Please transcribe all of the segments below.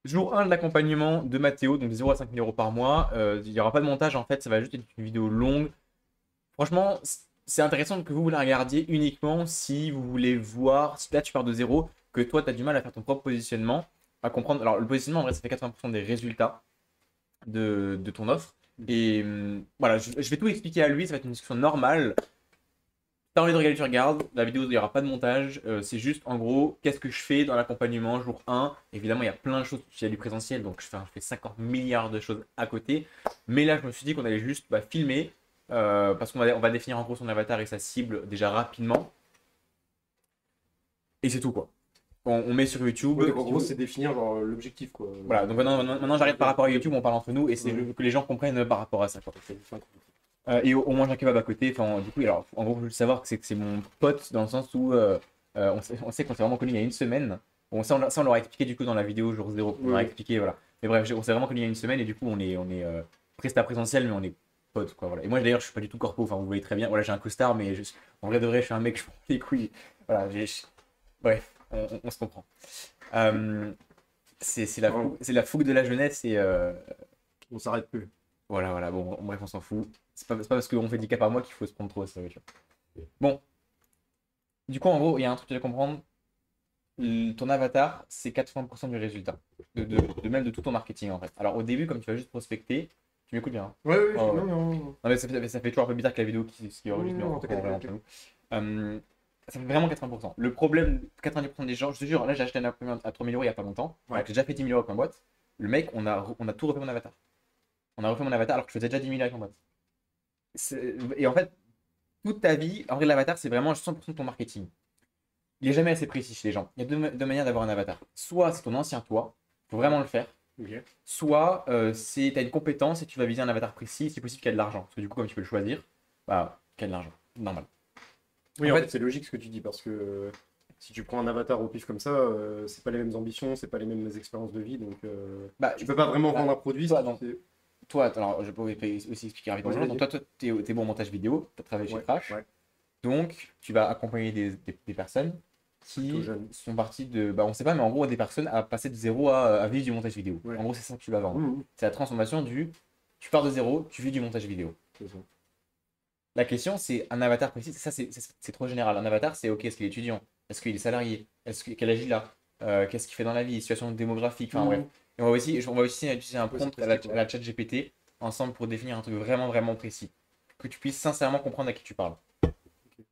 Jour 1 de l'accompagnement de Mathéo, donc 0 à 5 000 euros par mois. Il n'y aura pas de montage en fait, ça va juste être une vidéo longue. Franchement, c'est intéressant que vous la regardiez uniquement si vous voulez voir, si là tu pars de zéro, que toi tu as du mal à faire ton propre positionnement, à comprendre. Alors le positionnement en vrai ça fait 80% des résultats de ton offre. Et voilà, je vais tout expliquer à lui, ça va être une discussion normale. T'as envie de regarder, tu regardes. La vidéo, il n'y aura pas de montage. C'est juste, en gros, qu'est-ce que je fais dans l'accompagnement jour 1. Évidemment, il y a plein de choses. Il y a du présentiel, donc je fais 50 milliards de choses à côté. Mais là, je me suis dit qu'on allait juste filmer. Parce qu'on va définir en gros son avatar et sa cible déjà rapidement. Et c'est tout, quoi. On met sur YouTube. Ouais, donc en gros, c'est définir genre l'objectif, quoi. Voilà, donc maintenant j'arrête par rapport à YouTube, on parle entre nous et c'est Ouais. que les gens comprennent par rapport à ça, quoi. Et au moins j'ai un kebab à côté. Enfin, du coup, alors, en gros, je veux savoir que c'est mon pote dans le sens où on sait qu'on s'est vraiment connu il y a une semaine. Bon, ça, on l'aura expliqué du coup dans la vidéo jour zéro. On Ouais, aura ouais. expliqué, voilà. Mais bref, on s'est vraiment connu il y a une semaine et du coup, on est presque à présentiel, mais on est potes, quoi. Voilà. Et moi, d'ailleurs, je suis pas du tout corpo. Enfin, vous voyez très bien. Voilà, j'ai un costard, mais en vrai de vrai, je suis un mec, je prends les couilles. Voilà, bref, on se comprend. Euh, Enfin, c'est la fougue de la jeunesse et on s'arrête plus. voilà, voilà. Bon, bref, on s'en fout. C'est pas parce qu'on fait 10 cas par mois qu'il faut se prendre trop au sérieux, tu vois. Bon, du coup, en gros, il y a un truc que tu dois comprendre. Ton avatar, c'est 80% du résultat. Même de tout ton marketing, en fait. Alors, au début, comme tu vas juste prospecter, tu m'écoutes bien, hein. Ouais, ouais, Ouais, ouais. non, non, non. Non, mais ça fait toujours un peu bizarre que la vidéo qui enregistre, mais Non, on t'inquiète, comprend vraiment entre t'inquiète. nous. Euh, Ça fait vraiment 80%. Le problème, 90% des gens, je te jure, là, j'ai acheté un imprimante à 3 000 euros il y a pas longtemps, alors Ouais. que j'ai déjà fait 10 000 euros avec ma boîte. Le mec, on a tout refait mon avatar. On a refait mon avatar alors que je faisais déjà 10 000 avec ma boîte. Et en fait, toute ta vie, en vrai, l'avatar, c'est vraiment 100% de ton marketing. Il est jamais assez précis chez les gens. Il y a deux manières d'avoir un avatar. Soit c'est ton ancien toi, il faut vraiment le faire. Ok. Soit tu as une compétence et tu vas viser un avatar précis, si possible qu'il y a de l'argent. Parce que du coup, comme tu peux le choisir, bah, qu'il y a de l'argent. Normal. Oui, En en fait, fait, c'est logique ce que tu dis parce que si tu prends un avatar au pif comme ça, c'est pas les mêmes ambitions, c'est pas les mêmes expériences de vie, donc bah, tu peux pas vraiment bah, vendre un produit toi, si tu non. sais. Toi, alors je peux aussi expliquer rapidement. Vas-y, Donc, vas-y. toi, t'es bon en montage vidéo, tu as travaillé chez Ouais, Crash. ouais. Donc, tu vas accompagner des personnes Plutôt qui jeune. sont parties de, bah, on sait pas, mais en gros, des personnes à passer de zéro à vivre du montage vidéo. Ouais. En gros, c'est ça que tu vas vendre. Mhm. C'est la transformation tu pars de zéro, tu vis du montage vidéo. C'est ça. La question, c'est un avatar précis. Ça, c'est trop général. Un avatar, c'est OK, est-ce qu'il est étudiant? Est-ce qu'il est salarié? Quel âge il a? Qu'est-ce qu'il fait dans la vie? Situation démographique, enfin bref. Mhm. Et on va aussi utiliser un Ouais, c'est prompt à la, plastique, à ouais. la chat GPT ensemble pour définir un truc vraiment, vraiment précis. Que tu puisses sincèrement comprendre à qui tu parles. Ok.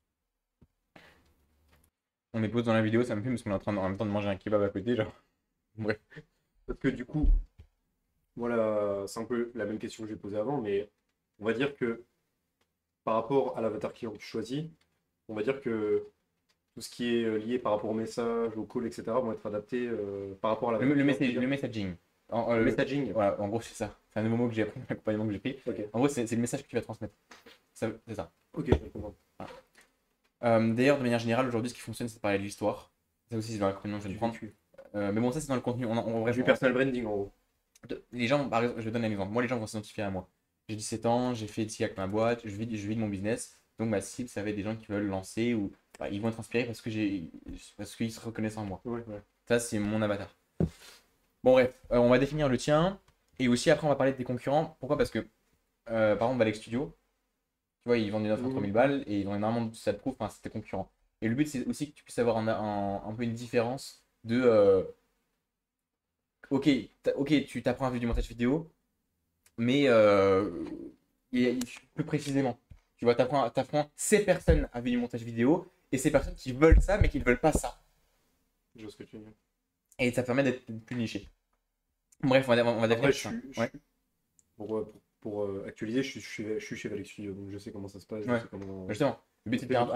On est pause dans la vidéo, ça me fume parce qu'on est en même temps de manger un kebab à côté, genre. Bref. Parce que du coup, voilà, c'est un peu la même question que j'ai posée avant, mais on va dire que par rapport à l'avatar client que tu choisis, on va dire que tout ce qui est lié par rapport au message, au call, etc., vont être adaptés par rapport à Le, l'avatar le, client, tu veux message- dire? le messaging. Le messaging. Voilà, en gros, c'est ça. C'est un nouveau mot que j'ai appris dans l'accompagnement que j'ai pris. Ok, En gros, c'est le message que tu vas transmettre. C'est ça. ok, je comprends. Voilà. D'ailleurs, de manière générale, aujourd'hui, ce qui fonctionne, c'est de parler de l'histoire. Ça aussi, c'est dans l'accompagnement que je viens Du de prendre. vécu. Mais bon, ça, c'est dans le contenu. Bref, Du personal branding, en gros. les gens, par exemple, je vais donner un exemple. Moi, les gens vont s'identifier à moi. J'ai 17 ans, j'ai fait ici avec ma boîte, je vis de mon business. Donc, ma cible, ça va être des gens qui veulent lancer ou ils vont être inspirés parce qu'ils se reconnaissent en moi. Ouais, ouais. Ça, c'est mon avatar. Bon, bref, on va définir le tien. Et aussi, après, on va parler de tes concurrents. Pourquoi? Parce que, par exemple, Alex Studio, tu vois, ils vendent une offre à Mhm. 3000 balles et ils ont énormément de ça te prouve, enfin, c'est tes concurrents. Et le but, c'est aussi que tu puisses avoir un peu une différence de. Ok, ok, tu t'apprends à faire du montage vidéo, mais plus précisément. Tu vois, t'apprends ces personnes à faire du montage vidéo et ces personnes qui veulent ça, mais qui ne veulent pas ça. Je vois ce que tu veux dire. Et ça permet d'être plus niché. Bref, on va Après, définir tout ça. Ouais, pour actualiser, je suis chez Valec Studio, donc je sais comment ça se passe, je ouais. sais comment. Justement, le but, On c'est de fait faire des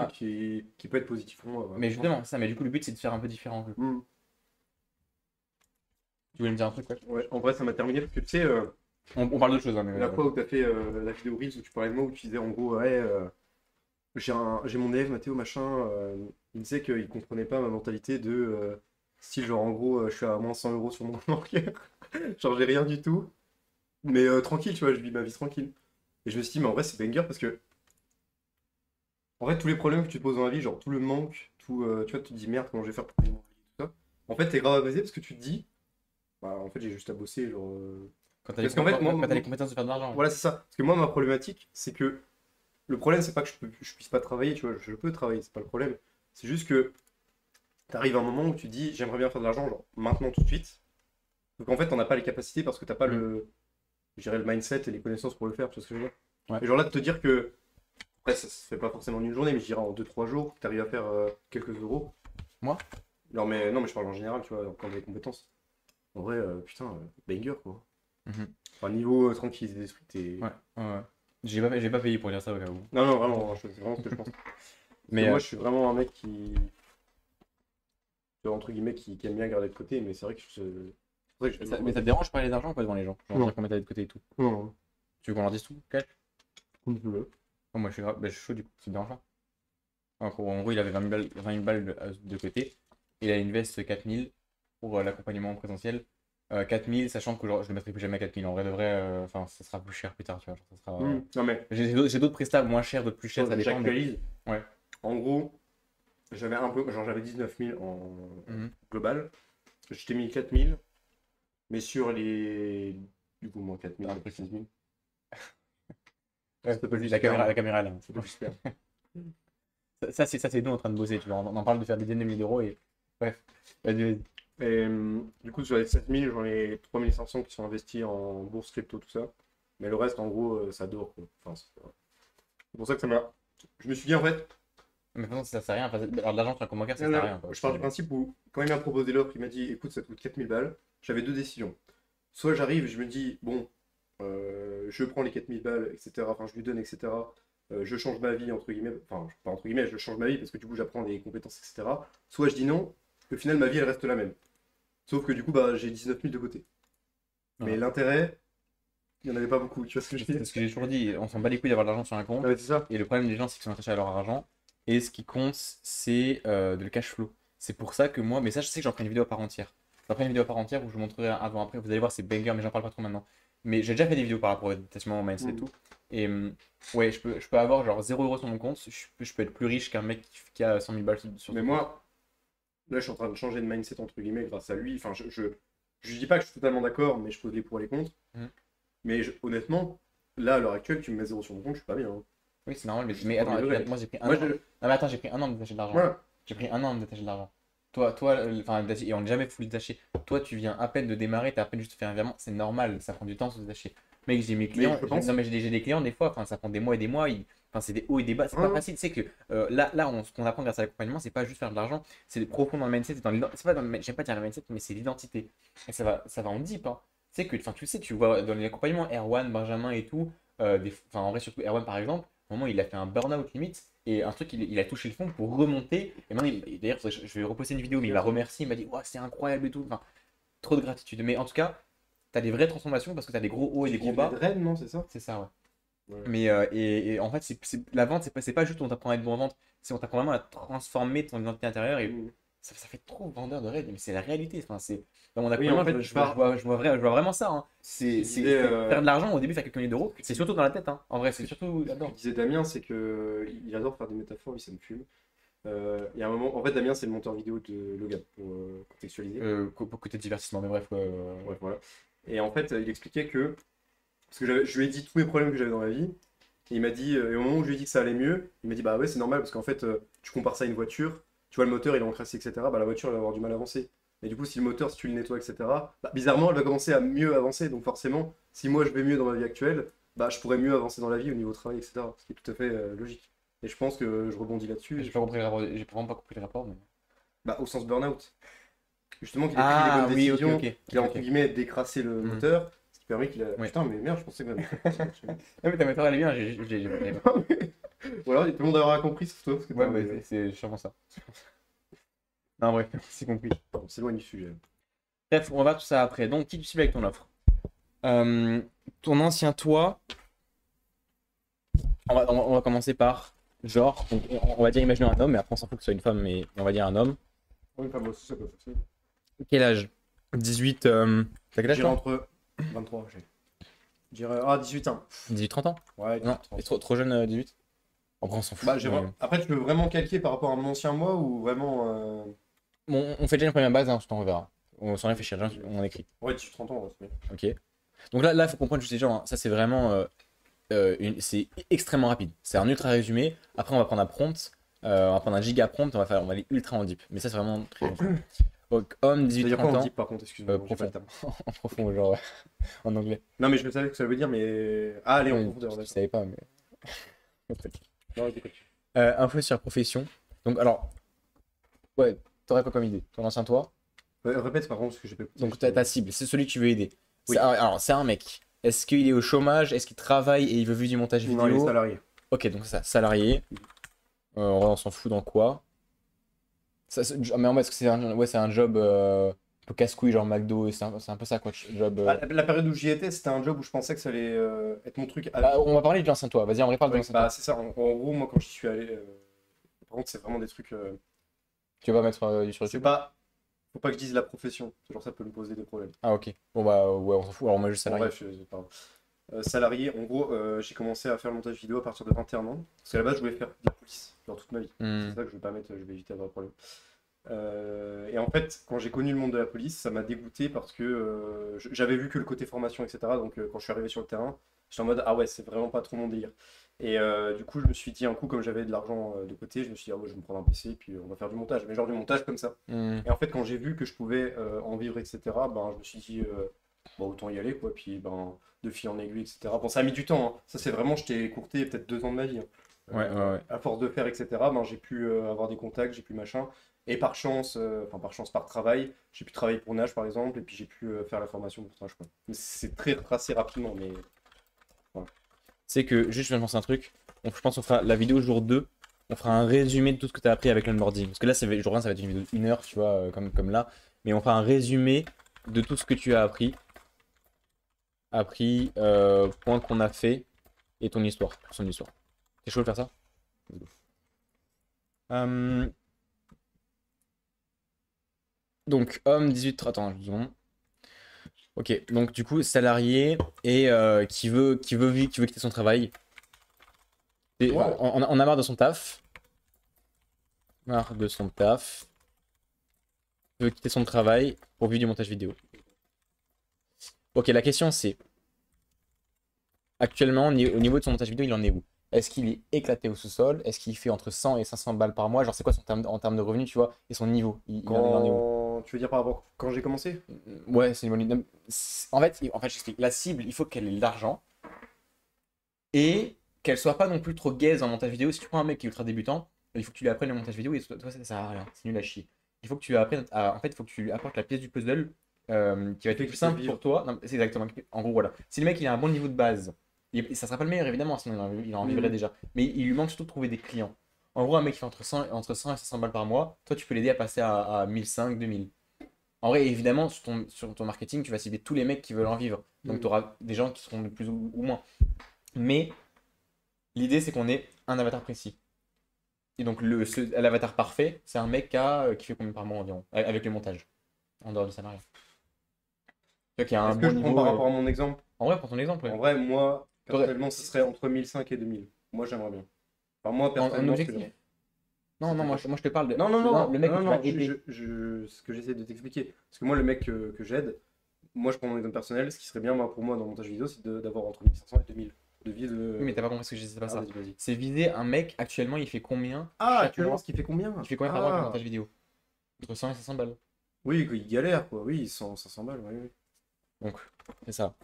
trucs qui peut être positif pour moi, mais vraiment. justement, ça, mais du coup, le but, c'est de faire un peu différent. Mhm. Tu voulais me dire un truc, ouais? Ouais, en vrai, ça m'a terminé parce que tu sais, On parle d'autre chose, hein, mais la fois où tu as fait la vidéo Reels où tu parlais de moi, où tu disais en gros, ouais, j'ai mon élève Mathéo, machin, il disait qu'il comprenait pas ma mentalité de style, genre en gros, je suis à moins 100 euros sur mon bancaire, genre j'ai rien du tout, mais tranquille, tu vois, je vis ma vie tranquille. Et je me suis dit, mais en vrai, c'est banger parce que, en fait, tous les problèmes que tu te poses dans la vie, genre tout le manque, tout, tu vois, tu te dis merde, comment je vais faire pour payer mon loyer, tout ça, en fait, t'es grave apaisé parce que tu te dis, Bah, en fait, j'ai juste à bosser. Genre, Quand t'as parce qu'en fait, quand t'as les compétences de faire de l'argent. voilà, c'est ça. Parce que moi, ma problématique, c'est que le problème, c'est pas que je puisse pas travailler, tu vois, je peux travailler, c'est pas le problème. C'est juste que t'arrives à un moment où tu dis, j'aimerais bien faire de l'argent, genre maintenant, tout de suite. Donc en fait, t'en as pas les capacités parce que t'as pas Mm. je dirais, le mindset et les connaissances pour le faire, tu vois ce que je veux dire? Ouais. Et genre là, de te dire que, après, ça se fait pas forcément en une journée, mais je dirais en 2 3 jours, que t'arrives à faire quelques euros. Moi? Non, mais je parle en général, tu vois, quand des compétences. En vrai, putain, banger, quoi. Mhm. Enfin, niveau tranquillité d'esprit, t'es. Ouais, ouais, ouais. J'ai pas payé pour dire ça au cas où. Non, non, vraiment, c'est vraiment ce que je pense. Parce que Mais moi, je suis vraiment un mec entre guillemets, qui aime bien garder de côté, mais c'est vrai que c'est pour ça que mais ça te dérange de parler d'argent ou pas devant les gens? Genre Non, dire combien t'as de côté et tout. non, Tu veux qu'on leur dise tout? Cash? comme tu veux. Oh, moi je suis grave, bah, je suis chaud du coup, ça te dérange pas. En gros, il avait 20 000 balles de côté. Il a une veste 4 000 pour l'accompagnement présentiel. 4 000, sachant que genre, je ne le mettrai plus jamais à 4 000. En vrai de vrai, enfin, ça sera plus cher plus tard, tu vois. Genre, ça sera, Non, mais j'ai d'autres prestats moins chers, d'autres plus chers, ça dépend. Mais... j'actualise. Ouais. En gros, j'avais un peu, genre j'avais 19 000 en Mhm. global. Je t'ai mis 4 000, mais sur les. Du coup, moins 4 000, Un ça peu fait 6 000. Ouais, Ça s'appelle juste la perdre. caméra là. Ça s'appelle juste perdre. Ça, c'est nous en train de bosser, tu vois. On en parle de faire des dizaines de milliers d'euros et. Bref. Vas-y, vas-y. Et du coup, sur les 7 000, j'en ai 3 500 qui sont investis en bourse crypto, tout ça. Mais le reste, en gros, ça dort, quoi. Enfin, c'est pour ça que ça m'a. Je me suis dit, en fait, Mais de toute façon, ça sert à rien. Enfin, alors, de l'argent sur un compte bancaire, ça non, sert à non, rien, quoi. je pars du principe où, quand il m'a proposé l'offre, il m'a dit, écoute, ça te coûte 4 000 balles. J'avais deux décisions. Soit j'arrive et je me dis, bon, je prends les 4 000 balles, etc. Enfin, je lui donne, etc. Je change ma vie, entre guillemets. Enfin, pas entre guillemets, je change ma vie parce que du coup, j'apprends des compétences, etc. Soit je dis non, au final, ma vie, elle reste la même. Sauf que du coup, bah, j'ai 19 000 de côté. Mais Voilà. l'intérêt, il n'y en avait pas beaucoup. Tu vois ce que je veux C'est dire? ce que j'ai toujours dit. On s'en bat les couilles d'avoir de l'argent sur un Ah compte. ouais, c'est ça. Et le problème des gens, c'est qu'ils sont attachés à leur argent. Et ce qui compte, c'est de le cash flow. C'est pour ça que moi, mais ça, je sais que j'en ferai une vidéo à part entière. J'en ferai une vidéo à part entière où je vous montrerai un avant-après. Vous allez voir, c'est banger, mais j'en parle pas trop maintenant. Mais j'ai déjà fait des vidéos par rapport au détachement au mindset et Mm. tout. Et ouais, je peux avoir genre 0 € sur mon compte. Je peux être plus riche qu'un mec qui a 100 000 balles sur Mais son compte. moi, là, je suis en train de changer de mindset, entre guillemets, grâce à lui. Enfin, je dis pas que je suis totalement d'accord, mais je pose les pour et les contre. Mhm. Mais honnêtement, là, à l'heure actuelle, tu me mets zéro sur mon compte, je suis pas bien, hein. Oui, c'est normal. Je suis Mais attends, premier degré. moi j'ai pris un Moi, an. Non, mais attends, j'ai pris un an de détacher de l'argent. voilà. J'ai pris un an de détacher de l'argent. Toi, enfin, et on n'est jamais full détaché. Toi, tu viens à peine de démarrer, t'as à peine juste fait un virement. C'est normal, ça prend du temps de se détacher. Mec, j'ai mes Mais clients, je pense. non, mais j'ai des clients des fois, enfin, ça prend des mois et des mois. Enfin, c'est des hauts et des bas. C'est pas Hein, facile. C'est que ce qu'on apprend grâce à l'accompagnement, c'est pas juste faire de l'argent, c'est profond dans le mindset. C'est pas j'aime pas dire le mindset, mais c'est l'identité. Et ça va en deep, hein. Tu sais que, enfin, tu sais, tu vois dans les accompagnements, Erwan, Benjamin et tout, enfin, en vrai, surtout Erwan par exemple, à un moment, il a fait un burn-out limite. Et un truc, il a touché le fond pour remonter. Et maintenant, d'ailleurs, je vais reposter une vidéo, mais il m'a remercié. Il m'a dit, ouais, c'est incroyable et tout. Enfin, trop de gratitude. Mais en tout cas, tu as des vraies transformations parce que tu as des gros hauts et des qui gros venait de bas. Rennes, non, c'est ça? C'est ça, ouais. Ouais. Mais et en fait, la vente, c'est pas juste on t'apprend à être bon en vente. C'est on t'apprend vraiment à transformer ton identité intérieure. Et Mm. ça fait trop vendeur de rêve. Mais c'est la réalité. Enfin, dans mon Oui, en accompagnement, fait, je pars. je vois vraiment ça, hein. Ce qu'il disait, Faire de l'argent au début, faire quelques milliers d'euros. C'est surtout dans la tête, hein. En vrai, c'est surtout ce que là-dedans. disait Damien, c'est que il adore faire des métaphores, lui, ça me fume. Il y a un moment, en fait, Damien, c'est le monteur vidéo de Logan, pour contextualiser. Côté divertissement, mais bref. Bref, voilà. Et en fait, il expliquait que, parce que je lui ai dit tous mes problèmes que j'avais dans ma vie, et il m'a dit, et au moment où je lui ai dit que ça allait mieux, il m'a dit, bah ouais, c'est normal, parce qu'en fait, tu compares ça à une voiture, tu vois le moteur, il est encrassé, etc., bah la voiture, elle va avoir du mal à avancer. Et du coup, si le moteur, si tu le nettoies, etc., bah, bizarrement, elle va commencer à mieux avancer, donc forcément, si moi je vais mieux dans ma vie actuelle, bah je pourrais mieux avancer dans la vie au niveau travail, etc., ce qui est tout à fait logique. Et je pense que je rebondis là-dessus, J'ai pas compris le rapport, j'ai vraiment pas compris le rapport. Mais... bah, au sens burn-out. Justement, qu'il ait pris les bonnes Ah oui, ok, décisions, ok. qu'il a Ok, entre ok. guillemets décrassé le Hmm. moteur, ce qui permet qu'il a. Ouais. Putain, mais merde, je pensais que. Ah, mais ta méthode elle est bien, Ou alors, tout le monde aura compris sauf toi, parce que t'es Ouais, un bah, des- c'est sûrement ça. Non, bref, c'est compris. On s'éloigne du sujet. Bref, on va voir tout ça après. Donc, qui tu cibles avec ton offre? Euh, Ton ancien toi, on va commencer par genre, donc, on va dire imaginer un homme, mais après on s'en fout que ce soit une femme, mais on va dire un homme. Oui, enfin, moi aussi, ça peut faire. Quel âge? 18, t'as quel âge J'irai toi? entre 23, j'ai. J'irai. Ah, 18 ans. 18-30 ans? Ouais, Non, 18 ans. trop jeune, 18? Après on s'en fout. Bah, Mais- après, tu veux vraiment calquer par rapport à mon ancien moi ou vraiment. Bon, on fait déjà une première base, hein, je t'en reverra. sans réfléchir, on écrit. Ouais, 30 ans, ouais, c'est bien. Ok. Donc là, il faut comprendre juste les gens, hein, ça c'est vraiment. C'est extrêmement rapide. C'est un ultra résumé. Après, on va prendre un prompt. On va prendre un giga prompt. On va aller ultra en deep. Mais ça, c'est vraiment très résumé. Donc, homme, C'est-à-dire quoi 18-30 on ans. dit par contre, excuse-moi, j'ai pas le Profond. terme. En profond, genre en anglais. Non, mais je savais ce que ça veut dire, mais. Ah, allez, en Ouais, profondeur, je d'accord. savais pas, mais. Non, vas-y, continue. Info sur profession. Donc, alors, ouais, t'aurais quoi comme idée? Ton ancien toi? Répète par contre, parce que j'ai pas écouté. Donc, ta cible, c'est celui que tu veux aider. Oui. Alors, c'est un mec. Est-ce qu'il est au chômage? Est-ce qu'il travaille et il veut vivre du montage Non, les vidéo? salariés. Ok, donc c'est ça, salarié. On s'en fout dans quoi? Mais en fait, est-ce que c'est un job un peu casse-couille, genre McDo, et c'est un peu ça, quoi, job. Ah, la période où j'y étais, c'était un job où je pensais que ça allait être mon truc à vie. Bah, on va parler de l'ancien toi, vas-y, on reparle de Ouais, l'ancien bah, toi. c'est ça. En gros, moi, quand j'y suis allé, par contre, c'est vraiment des trucs. Tu vas pas mettre sur C'est YouTube? pas. Faut pas que je dise la profession. Genre, ça peut me poser des problèmes. Ah, ok. Bon, bah, ouais, on s'en fout, alors moi, juste Bon, salarié. bref, pardon. Salarié, en gros, j'ai commencé à faire le montage vidéo à partir de 21 ans. Parce qu'à la base, je voulais faire de la police, genre toute ma vie. Hmm. C'est ça que je vais pas mettre, je vais éviter d'avoir un problème. Et en fait, quand j'ai connu le monde de la police, ça m'a dégoûté parce que j'avais vu que le côté formation, etc. Donc quand je suis arrivé sur le terrain, j'étais en mode ah ouais, c'est vraiment pas trop mon délire. Et du coup, je me suis dit un coup, comme j'avais de l'argent de côté, je me suis dit ah ouais, je vais me prendre un PC et puis on va faire du montage. Mais genre du montage comme ça. Hmm. Et en fait, quand j'ai vu que je pouvais en vivre, etc., ben je me suis dit bon, autant y aller quoi. Puis ben de fil en aiguille, etc. Bon, ça a mis du temps, hein. Ça c'est vraiment, je t'ai écourté peut-être 2 ans de ma vie, hein. Ouais. À force de faire, etc., ben, j'ai pu avoir des contacts, j'ai pu machin. Et par chance, par travail, j'ai pu travailler pour Nage par exemple, et puis j'ai pu faire la formation pour Nage, quoi. Mais c'est très tracé rapidement, mais voilà. C'est que, juste, je viens de penser un truc. Je pense qu'on fera la vidéo jour 2. On fera un résumé de tout ce que tu as appris avec l'onboarding. Parce que là, jour 1, ça va être une vidéo d'1 heure, tu vois, comme là. Mais on fera un résumé de tout ce que tu as appris. Point qu'on a fait et ton histoire, son histoire. T'es chaud de faire ça? Let's go. Donc, homme 18... Attends, je dis non. Ok, donc du coup, salarié et qui veut quitter son travail. Et, Ouais. on a marre de son taf. Marre de son taf. Veut quitter son travail pour vivre du montage vidéo. Ok, la question c'est, actuellement, au niveau de son montage vidéo, il en est où? Est-ce qu'il est éclaté au sous-sol? Est-ce qu'il fait entre 100 et 500 balles par mois? Genre, c'est quoi en termes de revenus, tu vois? Et son niveau, il en est où? Tu veux dire par rapport quand j'ai commencé? Ouais, c'est une bonne idée. En fait, j'explique. La cible, il faut qu'elle ait de l'argent et qu'elle soit pas non plus trop gaze en montage vidéo. Si tu prends un mec qui est ultra débutant, il faut que tu lui apprennes le montage vidéo et toi, ça sert à rien. C'est nul à chier. Il faut que tu lui apprennes en fait, il faut que tu lui apportes la pièce du puzzle qui va être Fait plus qu'il simple puisse pour vivre. toi. Non, c'est exactement. En gros, voilà. Si le mec il a un bon niveau de base, ça sera pas le meilleur évidemment, sinon il en vivrait déjà. Mais il lui manque surtout de trouver des clients. En gros, un mec qui fait entre 100 et 500 balles par mois, toi tu peux l'aider à passer à 1500, 2000. En vrai, évidemment, sur ton marketing, tu vas cibler tous les mecs qui veulent en vivre. Donc, tu auras des gens qui seront de plus ou moins. Mais l'idée, c'est qu'on ait un avatar précis. Et donc, l'avatar parfait, c'est un mec qui fait combien par mois environ, avec le montage, en dehors du salariat. Tu vois, qui a un Est-ce que bon je prends niveau. par rapport à mon exemple? En vrai, prends ton exemple. En Ouais. vrai, moi, T'aurais- personnellement, ce serait entre 1005 et 2000. Moi, j'aimerais bien. Enfin, moi, En personnellement, ce que objectif? j'aimerais. Non, non, moi je te parle de. Non, non, non, Le mec que non, tu vas non, aider. ce que j'essaie de t'expliquer. Parce que moi, le mec que j'aide, moi, je prends mon exemple personnel. Ce qui serait bien, moi, pour moi, dans le montage vidéo, c'est d'avoir entre 1500 et 2000 de vie de. Oui, mais t'as pas compris ce que je disais, c'est pas Ah, ça. vas-y, vas-y. C'est viser un mec, actuellement, il fait combien Ah, chaque actuellement, mois? ce qui fait combien? Il fait combien par mois avec le Ah, montage vidéo? Entre 100 et 500 balles. oui, il galère, quoi. Oui, 100, 500 balles, oui, oui. Donc, c'est ça.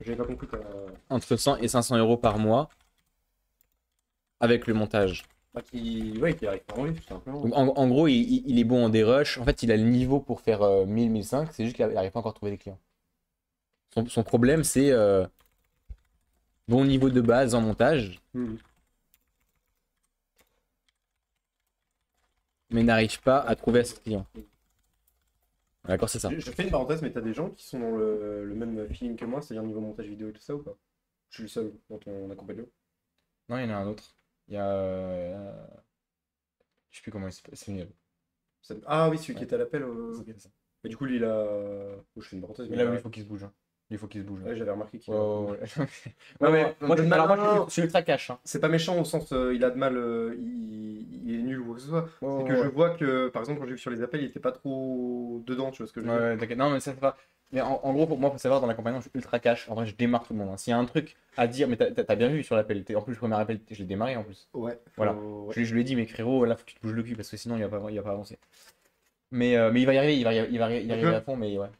J'avais pas compris ta. Entre 100 et 500 euros par mois avec le montage. Ah, qui arrive pas en vivre, tout simplement. Donc, en gros, il est bon en dérush. En fait, il a le niveau pour faire 1000, 1005. C'est juste qu'il n'arrive pas encore à trouver des clients. Son problème, c'est bon niveau de base en montage, Mhm. mais n'arrive pas à trouver assez de clients. D'accord, c'est ça. Je fais une parenthèse, mais t'as des gens qui sont dans le même feeling que moi, c'est-à-dire niveau montage vidéo et tout ça ou pas? Je suis le seul dans ton accompagnement. Non, il y en a un autre. Il y a. Je sais plus comment il s'appelle. C'est nul. Ah oui, celui qui Ouais. était à l'appel. C'est ça. Mais du coup, lui, il a. Oh, je fais une parenthèse, Mais mais là, oui, il faut qu'il se bouge, hein. Il faut qu'il se bouge, là. ouais, j'avais remarqué qu'il Ouais, a. ouais, ouais. Non, Ouais, non, moi, non, alors, moi, non, non. je suis ultra cash, hein. C'est pas méchant au sens, il a de mal, il est nul ou quoi que ce soit. Ouais, C'est que je vois que, par exemple, quand j'ai vu sur les appels, il était pas trop dedans, tu vois ce que je veux dire. ouais, t'inquiète. Non, mais ça c'est pas. Mais en gros, pour moi, faut savoir, dans l'accompagnement, je suis ultra cash. En vrai, je démarre tout le monde, hein. S'il y a un truc à dire, mais t'as bien vu sur l'appel. En plus, le premier appel, je l'ai démarré en plus. Ouais, Voilà. ouais. Je lui ai dit, mais frérot, là, faut que tu te bouges le cul parce que sinon, il va pas avancer. Mais il va y arriver, il va y arriver à fond, mais ouais.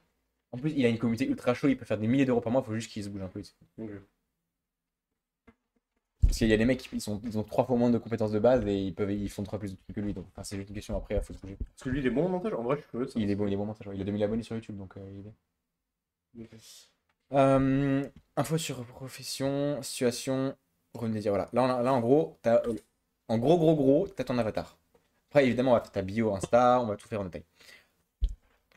En plus, il a une communauté ultra chaud, il peut faire des milliers d'euros par mois, il faut juste qu'il se bouge un peu. Ok. Parce qu'il y a des mecs, ils ont 3 fois moins de compétences de base et ils font 3 plus de trucs que lui. Donc, enfin, c'est juste une question après, il faut se bouger. Parce que lui, il est bon en montage. En vrai, je suis curieux de ça. Il est bon montage, ouais. Il a 2000 abonnés sur YouTube, donc il est bien. Ok. Info sur profession, situation, revenu des dire. Voilà. Là, en gros, en gros, t'as ton avatar. Après, évidemment, on va faire ta bio Insta, on va tout faire en détail.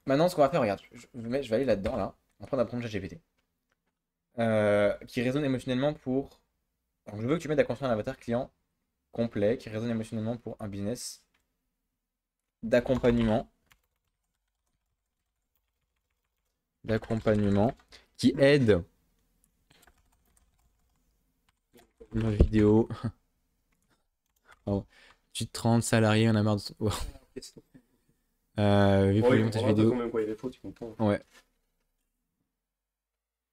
Maintenant, ce qu'on va faire, regarde, je vais aller là-dedans, là, en train d'apprendre ChatGPT. Qui résonne émotionnellement pour. Donc, je veux que tu m'aides à construire un avatar client complet qui résonne émotionnellement pour un business d'accompagnement. D'accompagnement qui aide ma vidéo. Oh, tu te 30 salariés, on a marre de. Oh. Vu pour Ouais, les il montages comprendra vidéo. quand même quoi, il est faux, tu comprends. Ouais.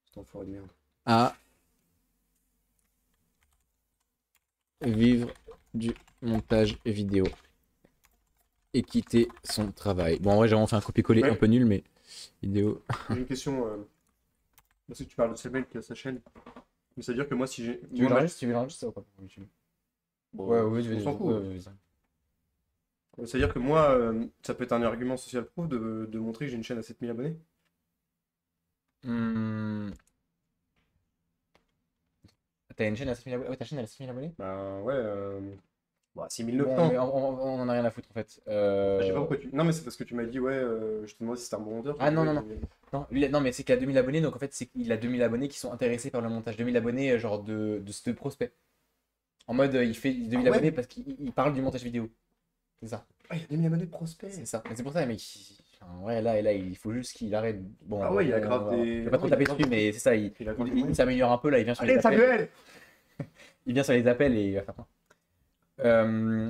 C'est un enfoiré de merde. À vivre du montage vidéo et quitter son travail. Bon, en vrai, j'ai vraiment fait un copier-coller Ouais. un peu nul, mais vidéo. J'ai une question. Parce que tu parles de ce mec qui a sa chaîne. Mais ça veut dire que moi, si j'ai. Tu veux l'enregistrer ça ou pas pour YouTube? Bon, Ouais, oui, on s'en fout. ouais. Ça veut dire que moi, ça peut être un argument social pro de montrer que j'ai une chaîne à 7000 abonnés. Hmm. T'as une chaîne à 7000 abonnés? Ouais, ta chaîne elle a 7000 abonnés? Bah ouais, bah, Bon, 6900. mais on en a rien à foutre en fait. Je sais pas pourquoi tu. Non, mais c'est parce que tu m'as dit, ouais, je te demandais si c'était un bon monteur. Ah non, Ouais, non, non. Non, non, mais c'est qu'il a 2000 abonnés, donc en fait, c'est qu'il a 2000 abonnés qui sont intéressés par le montage. 2000 abonnés, genre de prospects. En mode, il fait 2000 Ah ouais abonnés parce qu'il parle du montage vidéo. C'est ça. Ah, il y a 2000 abonnés de prospects. C'est ça. Mais c'est pour ça, mec. Enfin, ouais, là, il faut juste qu'il arrête. Bon, Ah ouais, il a grave je des. vais pas trop taper dessus, mais c'est ça. Il a grave des Il moyens. s'améliore un peu, là. Il vient sur les Allez, appels. Samuel! Il vient sur les appels et il va faire plein.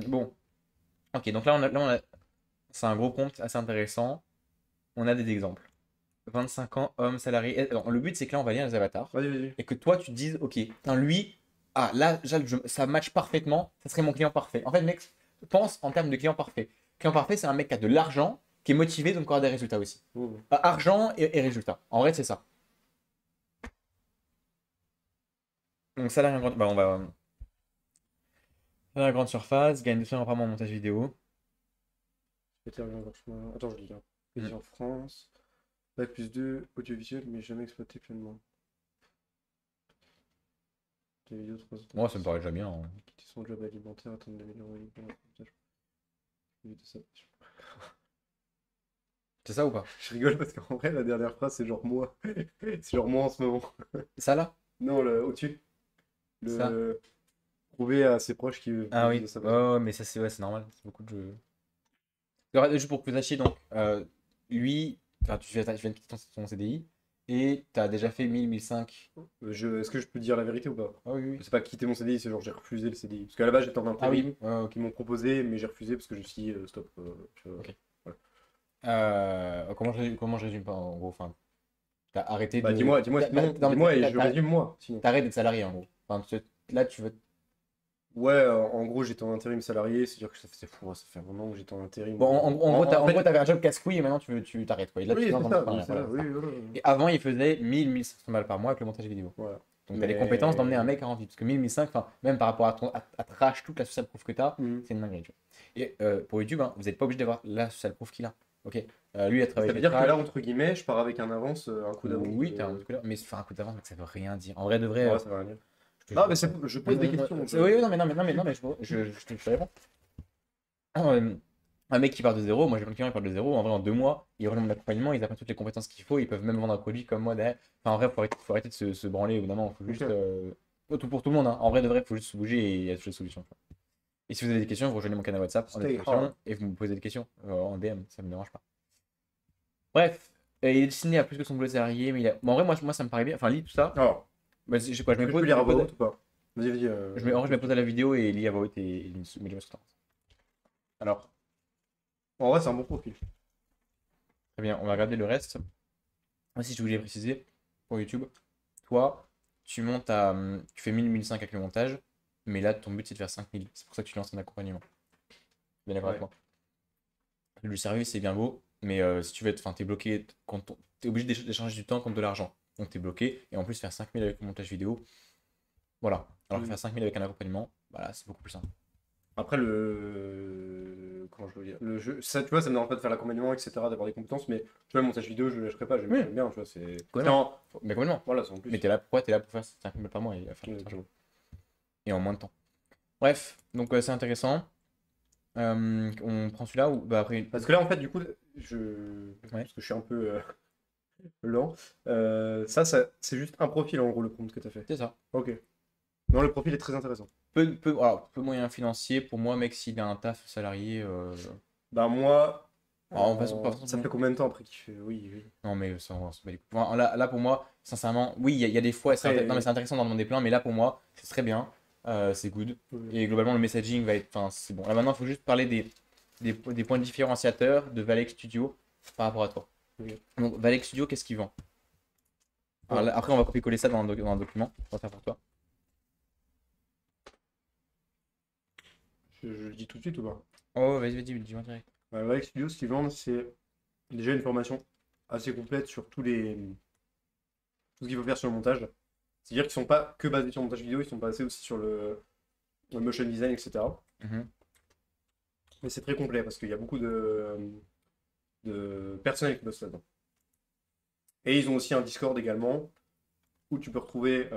Bon. Ok, donc c'est un gros compte assez intéressant. On a des exemples. 25 ans, homme, salarié. Alors, le but, c'est que là, on va lire les avatars. Vas-y, vas-y. Et que toi, tu te dises, ok, putain, lui, là, ça match parfaitement. Ça serait mon client parfait. En fait, mec, pense en termes de client parfait. Client parfait, c'est un mec qui a de l'argent, qui est motivé, donc qui aura des résultats aussi. Mmh. Argent et résultats. En vrai, c'est ça. Donc, salarié en grande, bah, on va. Salarié en grande surface, gagne 200 € par mois en montage vidéo. Attends, je lis. Hein. Pays en France. Bac plus 2, audiovisuel, mais jamais exploité pleinement. Des vidéos 3 ans. Moi, ça me paraît déjà bien, hein. Quitter son job alimentaire, attendre 2000 € C'est ça ou pas? Je rigole parce qu'en vrai, la dernière phrase, c'est genre moi. C'est genre moi en ce moment. Ça là? Non, au-dessus. Ça. Prouver à ses proches qu'il Ah vit oui, de sa ouais, mais ça c'est normal, c'est beaucoup de jeux. Juste pour que vous sachiez, donc, lui, enfin, tu viens de quitter ton CDI et tu as déjà fait 1000, 1005. Est-ce que je peux dire la vérité ou pas? Ah oui, oui. C'est pas quitter mon CDI, c'est genre j'ai refusé le CDI. Parce qu'à la base, j'étais en Ah intérim, oui, ouais, ok. qu'ils m'ont proposé, mais j'ai refusé parce que je me suis dit, stop. Tu vois. Ok. Voilà. Comment je résume pas en gros, enfin, t'as arrêté Bah de. dis-moi Non, sinon, mais dis-moi et je résume moi, sinon. T'arrêtes d'être salarié en gros. Enfin, là, tu veux. Ouais, en gros, j'étais en intérim salarié, c'est-à-dire que ça fait un moment que j'étais en intérim. Bon, en gros, En fait- t'avais un job casse-couille et maintenant tu t'arrêtes quoi. Et là, Oui, tu te c'est lances dans ça, l'entrepreneuriat, oui, voilà. voilà. Et avant, il faisait 1000, 1500 balles par mois avec le montage vidéo. Voilà. Donc, tu as les Mais- compétences d'emmener un mec à envie. Parce que 1000, 1500, enfin, même par rapport à trash, toute la social proof que tu as, Mhm. c'est une dinguerie. Tu vois. Et pour YouTube, hein, vous n'êtes pas obligé d'avoir la social proof qu'il a. Ok. Lui, il a Ça travaillé veut chez dire que Trash. là, entre guillemets, je pars avec un avance, un coup d'avance. Oui, t'as un coup d'avance. Mais enfin, un coup d'avance, mec, ça veut rien dire. En vrai, de vrai. Ouais, ça va rien dire. Je te Non, jure, mais je pose des on- questions. Oui, oui, non, mais je te réponds. Un mec qui part de zéro, moi j'ai plein de clients qui partent de zéro, en vrai en 2 mois, ils rejoignent mon accompagnement, ils apprennent toutes les compétences qu'il faut, ils peuvent même vendre un produit comme moi derrière. Enfin en vrai, faut arrêter de se branler, évidemment, faut juste. Ok. Tout pour tout le monde, hein. En vrai de vrai, faut juste se bouger et il y a toutes les solutions. Tu vois. Et si vous avez des questions, vous rejoignez mon canal WhatsApp en Stay description hard. et vous me posez des questions en DM, ça me dérange pas. Bref, il est destiné à plus que son boulot salarié, mais bon, en vrai, moi ça me paraît bien. Enfin, lis tout ça. Alors, Bah, je sais quoi, je est-ce me que je pose. peux lire à voix je haute ou pas? Vas-y, vas-y. me pose à la vidéo et lis à voix haute et il me met les choses. Alors, En vrai, c'est un bon profil. très bien, on va regarder le reste. Moi, si je voulais préciser, pour YouTube, toi, tu fais 1000-1500 avec le montage, mais là, ton but, c'est de faire 5000. C'est pour ça que tu lances un accompagnement. Bien d'accord avec Ouais. moi. Le service, c'est bien beau, mais si tu veux être, enfin, t'es bloqué, t'es obligé d'échanger du temps contre de l'argent. Donc, t'es bloqué, et en plus, faire 5000 avec le montage vidéo, voilà. Alors que Mm. faire 5000 avec un accompagnement, voilà, c'est beaucoup plus simple. Après, comment je veux dire? Le jeu, ça, tu vois, ça me dérange pas de faire l'accompagnement, etc., d'avoir des compétences, mais tu vois, le montage vidéo, je le lâcherai pas, Oui, j'aime bien, tu vois, c'est complètement. Mais complètement. Voilà, c'est en Mais plus. t'es là pour faire 5000 par mois et faire le travail. Exactement. Et en moins de temps. Bref, donc c'est intéressant. On prend celui-là ou bah après. Parce que là, en fait, du coup, Ouais, parce que je suis un peu lent, c'est juste un profil, en gros, le prompt que tu as fait. c'est ça. Ok. Non, le profil est très intéressant. Peu moyen financier pour moi, mec, s'il a un taf salarié. Bah, moi, Alors, pas ça fait forcément. combien de temps après qu'il fait? Oui, oui. Non, mais ça, on s'en bat les couilles. Enfin, là, pour moi, sincèrement, oui, il y a des fois, non, mais Après, c'est intéressant d'en demander plein, mais là, pour moi, c'est très bien. C'est good. Et globalement, le messaging va être. Enfin, c'est bon. Là, maintenant, il faut juste parler des points différenciateurs de Valek Studio par rapport à toi. ok. Donc, Valek Studio, qu'est-ce qu'ils vendent? Alors Alors, après, on va copier-coller ça dans un document. On va faire pour toi. je le dis tout de suite ou pas? Oh, vas-y, dis-moi direct. Avec Studio, ce qu'ils vendent, c'est déjà une formation assez complète sur tout ce qu'il faut faire sur le montage. C'est-à-dire qu'ils sont pas que basés sur le montage vidéo, ils sont basés aussi sur le motion design, etc. Mhm. Mais c'est très complet parce qu'il y a beaucoup de personnel qui bossent là-dedans. Et ils ont aussi un Discord également où tu peux retrouver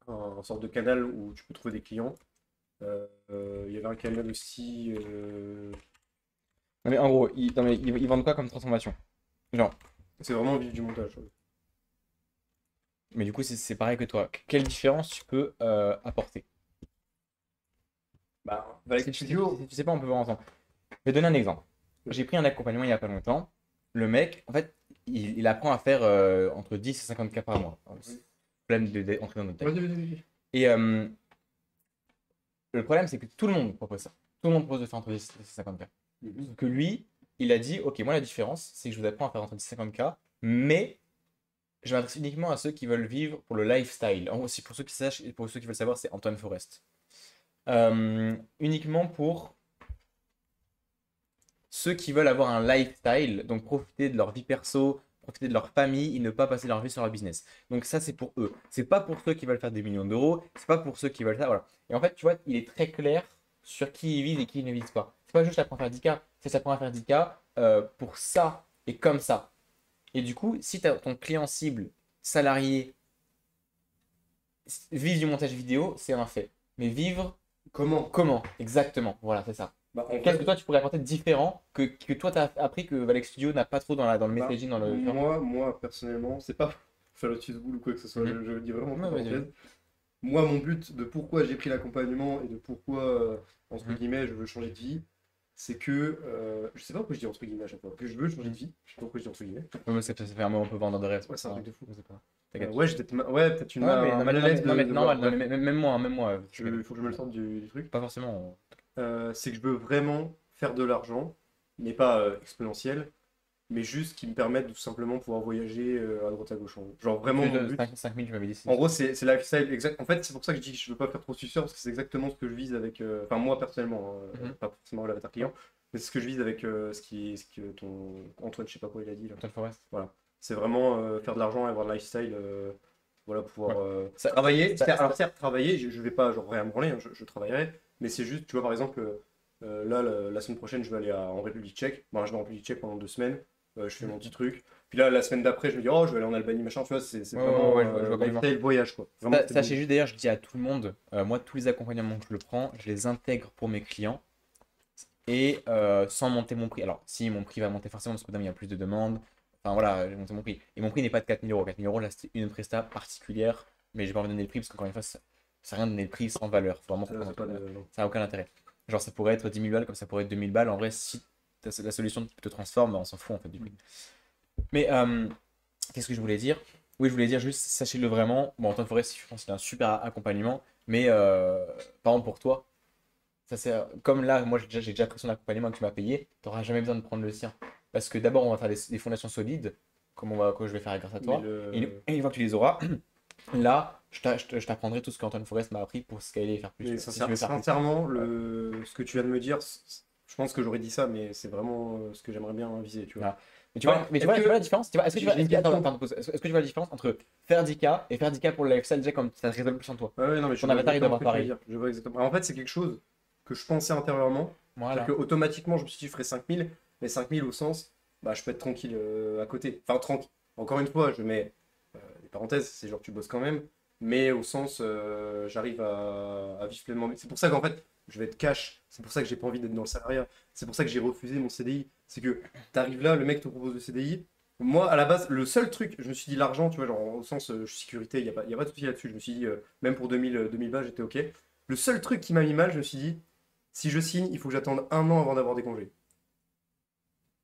un sorte de canal où tu peux trouver des clients. Il y avait un canal aussi. Non, mais en gros, non, mais ils vendent quoi comme transformation? Genre, C'est vraiment vivre du montage. mais du coup, c'est pareil que toi. Quelle différence tu peux apporter? Bah, avec Studio. Si tu sais pas, on peut voir ensemble. Je vais donner un exemple. Oui. J'ai pris un accompagnement il y a pas longtemps. Le mec, en fait, il apprend à faire entre 10 et 50K par mois. Problème d'entrer dans notre tech. Vas-y, vas-y, vas-y. Et le problème, c'est que tout le monde propose ça. Tout le monde propose de faire entre 10 et 50K. Mhm. Sauf que lui, il a dit, ok, moi la différence, c'est que je vous apprends à faire entre 10 et 50K, mais je m'adresse uniquement à ceux qui veulent vivre pour le lifestyle. En gros, pour ceux qui sachent, et pour ceux qui veulent savoir, c'est Antoine Forest. Uniquement pour ceux qui veulent avoir un lifestyle, donc profiter de leur vie perso, profiter de leur famille et ne pas passer leur vie sur leur business. Donc ça, c'est pour eux. C'est pas pour ceux qui veulent faire des millions d'euros, c'est pas pour ceux qui veulent ça, voilà. Et en fait, tu vois, il est très clair sur qui il vise et qui il ne vise pas. C'est pas juste j'apprends à faire 10K, c'est j'apprends à faire 10K pour ça et comme ça. Et du coup, si tu as ton client cible, salarié, vivre du montage vidéo, c'est un fait. Mais vivre Comment? comment? Exactement. Voilà, c'est ça. Bah, en Qu'est-ce que fait, toi tu pourrais apporter de différent que toi tu as appris que Valek Studio n'a pas trop dans le bah, messaging, dans le. moi, personnellement, c'est pas pour faire le tease boule ou quoi que ce soit, Mhm. je le dis vraiment entre Ouais, vas-y, parenthèses. vas-y. Moi, mon but de pourquoi j'ai pris l'accompagnement et de pourquoi, entre Mhm. guillemets, je veux changer de vie, c'est que, je sais pas pourquoi je dis entre guillemets à chaque fois, que je veux changer de Mhm. vie, je sais pas pourquoi je dis entre guillemets. Ouais, mais ça fait un moment un peu vendeur de rêve. Ouais, c'est un truc de fou. Je sais pas. T'inquiète. Ouais, ouais, peut-être Ouais, mais un non, mais, mal à non, l'aise mais, non, mais de voir, normal, non, bref, mais même moi, il faut que je me le sorte du truc. pas forcément. C'est que je veux vraiment faire de l'argent, mais pas exponentiel, mais juste qui me permette de tout simplement pouvoir voyager à droite à gauche. En gros. Genre vraiment mon but. 5000, tu m'avais dit. En gros, c'est lifestyle exact. En fait, c'est pour ça que je dis que je veux pas faire trop suceur parce que c'est exactement ce que je vise avec. Enfin, moi personnellement, Mhm. pas forcément l'avatar client, mais c'est ce que je vise avec ce que ton Antoine, je sais pas quoi il a dit là. Antoine Forest. Voilà. C'est vraiment faire de l'argent et avoir le lifestyle. Voilà, Ouais. pouvoir Ça, travailler. ça- Alors, certes, travailler, je vais pas genre rien me branler, hein, je travaillerai, mais c'est juste, tu vois, par exemple, là, la semaine prochaine, je vais aller en République tchèque. Bon, je vais en République tchèque pendant 2 semaines, je fais mon petit truc. Puis là, la semaine d'après, je me dis, oh, je vais aller en Albanie, machin, tu vois, c'est Ouais, ouais, vraiment ouais, je vois complètement. lifestyle voyage, quoi. Vraiment, c'était Sachez bon. juste d'ailleurs, je dis à tout le monde, moi, tous les accompagnements que je le prends, je les intègre pour mes clients et sans monter mon prix. Alors, si mon prix va monter forcément parce que il y a plus de demandes, enfin voilà, j'ai monté mon prix. Et mon prix n'est pas de 4000 euros. 4000 euros, là, c'était une presta particulière, mais j'ai pas envie de donner le prix parce qu'encore une fois, ça sert à rien de donner le prix sans valeur. Faut vraiment Ça, c'est comprendre. pas de... Ça n'a aucun intérêt. Genre, ça pourrait être 10 000 balles comme ça pourrait être 2000 balles. En vrai, si la solution te transforme, on s'en fout en fait du prix. Mais qu'est-ce que je voulais dire? Oui, je voulais dire juste, sachez-le vraiment. Bon, Antoine Forest, je pense qu'il a un super accompagnement, mais par exemple pour toi, ça c'est comme là, moi j'ai déjà pris son accompagnement que tu m'as payé, tu n'auras jamais besoin de prendre le sien. Parce que d'abord, on va faire des fondations solides, comme je vais faire grâce à Mais toi. Et une fois que tu les auras, là, je t'apprendrai tout ce qu'Antoine Forest m'a appris pour scaler et faire plus. Mais Si tu veux faire plus. sincèrement, Ouais. ce que tu viens de me dire, je pense que j'aurais dit ça, mais c'est vraiment ce que j'aimerais bien viser, tu vois. Voilà. Enfin, Mais tu vois la différence? Est-ce que tu vois, j'ai une question. est-ce que tu vois la différence entre faire 10K et faire 10K pour le lifestyle déjà comme ça résonne plus en toi? Ouais, ouais, non, mais je Ton vois avatar, il doit exactement ce avoir que tu veux pareil. dire. Je vois exactement. En fait, c'est quelque chose que je pensais intérieurement. Voilà. C'est-à-dire qu'automatiquement, je me suis dit, je ferais 5000, mais 5000 au sens, bah, je peux être tranquille à côté. Enfin, tranquille. Encore une fois, je mets des parenthèses, c'est genre tu bosses quand même, mais au sens, j'arrive à vivre pleinement. C'est pour ça qu'en fait, je vais être cash. C'est pour ça que j'ai pas envie d'être dans le salariat. C'est pour ça que j'ai refusé mon CDI. C'est que t'arrives là, le mec te propose le CDI. Moi, à la base, le seul truc, je me suis dit l'argent, tu vois, genre au sens sécurité, y a pas de souci là-dessus. Je me suis dit, même pour 2000 balles, j'étais OK. Le seul truc qui m'a mis mal, je me suis dit, si je signe, il faut que j'attende un an avant d'avoir des congés.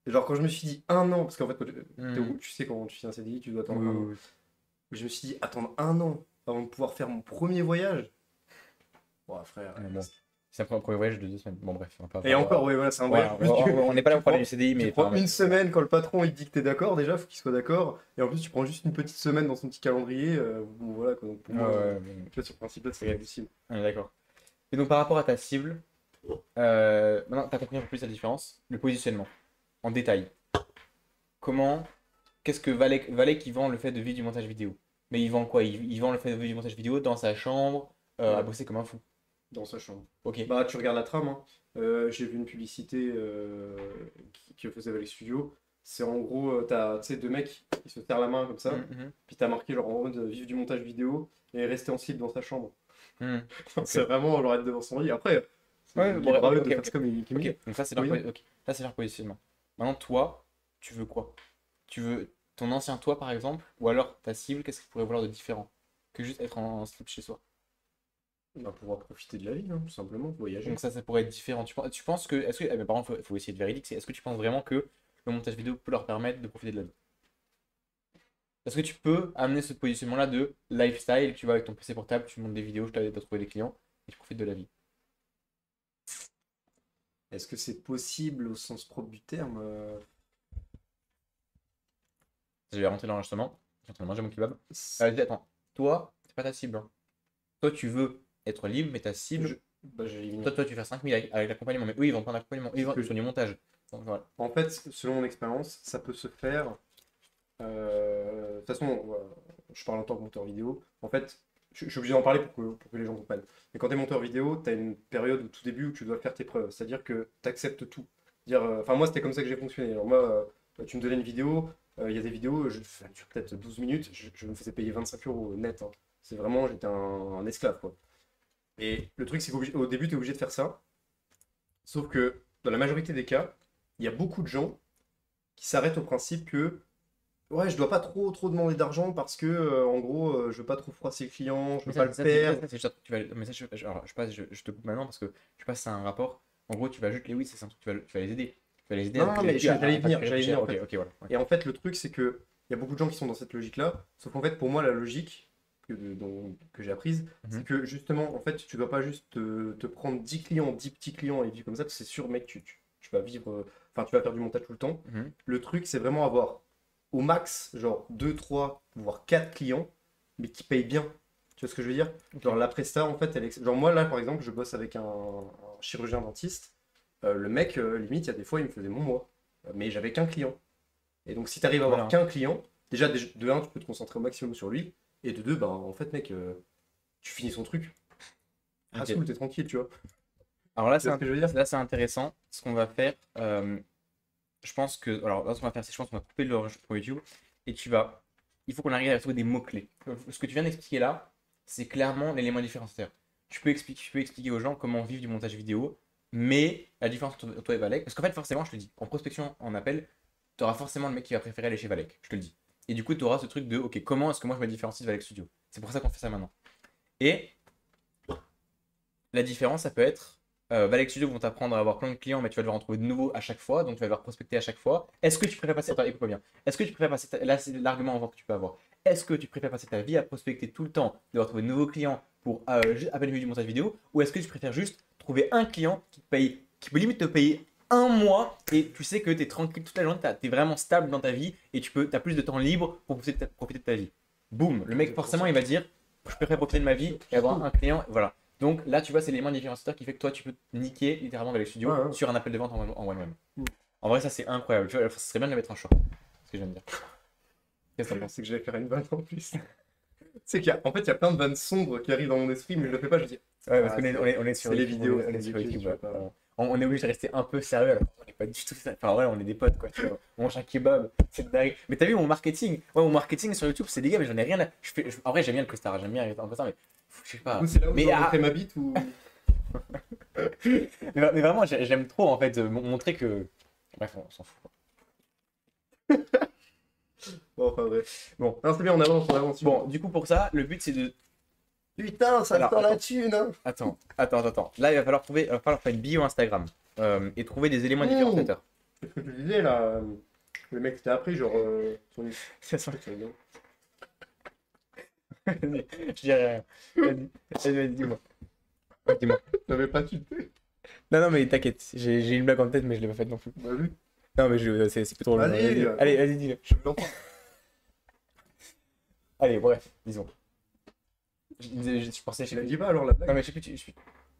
Et genre, quand je me suis dit un an, parce qu'en fait, Hmm. tu sais, quand tu signes un CDI, tu dois Oui, attendre un an. oui, oui. Je me suis dit, attendre un an avant de pouvoir faire mon premier voyage. Ouais, frère. Mais bon, c'est un premier voyage de 2 semaines. Bon, bref, on va pas Et faire. encore, ouais, voilà, c'est un voyage. Voilà, En plus, on n'est pas là pour parler du CDI, tu mais prends enfin, une semaine quand le patron il te dit que t'es d'accord, déjà, faut qu'il soit d'accord. Et en plus, tu prends juste une petite semaine dans son petit calendrier. Bon, voilà, quoi. Donc pour ouais, moi, ouais, tu vois, sur le principe là, c'est pas ok, possible. on est d'accord. Et donc, par rapport à ta cible, maintenant, tu as compris un peu plus la différence. Le positionnement, en détail. Comment, qu'est-ce que Valek qui vend le fait de vivre du montage vidéo? Mais il vend quoi? Il vend le fait de vivre du montage vidéo dans sa chambre, à Ouais, bosser comme un fou. dans sa chambre. Ok. Bah, tu regardes la trame, hein. J'ai vu une publicité qui faisait avec les studios. C'est en gros, t'as, tu sais, deux mecs, ils se serrent la main comme ça. Mhm, Puis t'as marqué genre en mode vivre du montage vidéo et rester en slip dans sa chambre. mhm. Ok. C'est vraiment genre être devant son lit. Après, c'est Ouais, bon, libre à ok, eux de ok, faire ok. ça comme ils Ok, veulent. donc ça c'est Oui, non. ok. Là c'est leur positionnement. Maintenant toi, tu veux quoi? Tu veux ton ancien toi par exemple, ou alors ta cible, qu'est-ce qu'il pourrait vouloir de différent que juste être en slip chez soi? On va pouvoir profiter de la vie, hein, tout simplement, Donc voyager. ça pourrait être différent. Tu penses que, est-ce que, mais par contre faut essayer de véridique, est-ce que tu penses vraiment que le montage vidéo peut leur permettre de profiter de la vie? Est-ce que tu peux amener ce positionnement-là de lifestyle, tu vas avec ton PC portable, tu montes des vidéos, je t'aide à trouver des clients, et tu profites de la vie? Est-ce que c'est possible au sens propre du terme? Je vais rentrer dans l'enregistrement, je suis en train de manger mon kebab. C'est- Attends, toi, c'est pas ta cible, hein. Toi, tu veux être libre, mais ta cible, je... Bah, j'allais y venir. toi, tu veux faire 5000 avec l'accompagnement. Mais eux, ils vont prendre l'accompagnement. Eux, C'est ils que, sont du montage. Donc voilà. en fait, selon mon expérience, ça peut se faire. De toute façon, voilà, je parle en tant que monteur vidéo. En fait, je suis obligé d'en parler pour que les gens comprennent. Mais quand tu es monteur vidéo, tu as une période au tout début où tu dois faire tes preuves. C'est-à-dire que tu acceptes tout. Enfin, moi, c'était comme ça que j'ai fonctionné. Alors, moi, tu me donnais une vidéo, il y a des vidéos, je facture peut-être 12 minutes, je me faisais payer 25 euros net, hein. C'est vraiment, j'étais un esclave, quoi. Et le truc, c'est qu'au début, tu es obligé de faire ça. Sauf que dans la majorité des cas, il y a beaucoup de gens qui s'arrêtent au principe que ouais, je dois pas trop demander d'argent parce que en gros, je veux pas trop froisser le client, je Mais veux pas le perdre. tu vas, mais ça, alors, je te coupe maintenant parce que je passe à un rapport. En gros, tu vas juste les oui, c'est un truc, tu vas les aider. Tu vas les aider à Non, non, maîtriser le mais prix, à facturer plus j'allais venir cher. en Ok, fait. ok, voilà. Ouais. Et en fait, le truc, c'est que il y a beaucoup de gens qui sont dans cette logique-là, sauf qu'en fait, pour moi, la logique que j'ai apprise, c'est Mhm. que justement, en fait, tu dois pas juste te prendre 10 clients, 10 petits clients et vivre comme ça, parce que c'est sûr, mec, tu vas vivre, enfin, tu vas faire du montage tout le temps. Mhm. Le truc, c'est vraiment avoir au max, genre 2 3 voire 4 clients, mais qui payent bien. Tu vois ce que je veux dire? Ok. Genre la presta, en fait, genre moi, là, par exemple, je bosse avec un chirurgien dentiste. Le mec, limite, il y a des fois, il me faisait mon mois. Mais j'avais qu'un client. Et donc, si tu arrives à avoir Voilà. qu'un client, déjà, de un, tu peux te concentrer au maximum sur lui. Et de deux, ben, en fait, mec, tu finis son truc. Ah, Ok. cool, t'es tranquille, tu vois. Alors là, Tu vois ce que je veux dire? c'est intéressant. Ce qu'on va faire, je pense que. Alors là, ce qu'on va faire, c'est je pense qu'on va couper l'enregistrement pour YouTube. Et tu vas. Il faut qu'on arrive à trouver des mots-clés. Ce que tu viens d'expliquer là, c'est clairement l'élément différenciateur. Tu peux expliquer aux gens comment vivre du montage vidéo, mais la différence entre toi et Valek. Parce qu'en fait, forcément, je te dis, en prospection, en appel, tu auras forcément le mec qui va préférer aller chez Valek. Je te le dis. Et du coup, tu auras ce truc de, ok, comment est-ce que moi je me différencie de Valek Studio? C'est pour ça qu'on fait ça maintenant. Et la différence, ça peut être Valek Studio vont t'apprendre à avoir plein de clients, mais tu vas devoir en trouver de nouveaux à chaque fois, donc tu vas devoir prospecter à chaque fois. Est-ce que tu préfères passer. Attends, écoute-moi bien. Est-ce que tu préfères passer. Là, c'est l'argument en vente que tu peux avoir. Est-ce que tu préfères passer ta vie à prospecter tout le temps, devoir trouver de nouveaux clients pour juste à peine vivre du montage vidéo, ou est-ce que tu préfères juste trouver un client qui te paye, qui peut limite te payer un mois et tu sais que tu es tranquille toute la journée, tu es vraiment stable dans ta vie et tu as plus de temps libre pour profiter de ta vie. Boum, le mec forcément il va dire je préfère profiter de ma vie et avoir un client, voilà. Donc là tu vois c'est l'élément différenciateur qui fait que toi tu peux te niquer littéralement avec les studios sur un appel de vente en one-one. En vrai ça c'est incroyable, tu vois, ça serait bien de le mettre en short, c'est ce que je viens de dire. Qu'est-ce que tu penses? C'est que j'allais faire une vanne en plus. C'est qu'en fait il y a plein de vannes sombres qui arrivent dans mon esprit mais je le fais pas, je dis. Ouais parce qu'on est sur les vidéos, on est sur YouTube, YouTube, on est obligé de rester un peu sérieux alors qu'on n'est pas du tout ça. Enfin ouais on est des potes quoi, tu vois. On mange un kebab, c'est dingue. Mais t'as vu mon marketing? Ouais mon marketing sur YouTube c'est des gars mais j'en ai rien à... En vrai j'aime bien le costard, j'aime bien un costard mais je sais pas. C'est là où je dois montrer ma bite ou... mais vraiment j'aime trop en fait montrer que... Bref on s'en fout quoi. Bon enfin bref. Bon. Non c'est bien on avance. Bon du coup pour ça le but c'est de... Putain ça sent la thune hein. Attends. Là il va falloir faire une bio Instagram et trouver des éléments différenciateurs. C'est ce que tu disais là, le mec qui t'a appris genre... C'est ça. Je dirais rien. Vas-y, dis-moi. Dis-moi. T'avais pas tilté? Non, mais t'inquiète, j'ai une blague en tête, mais je l'ai pas faite non plus. Bah oui. Non, mais c'est plus trop drôle. Allez, vas-y, dis-le. Je l'entends. Allez, bref, disons. Je pensais, Tu l'as dit pas alors la blague? Non, mais je sais plus,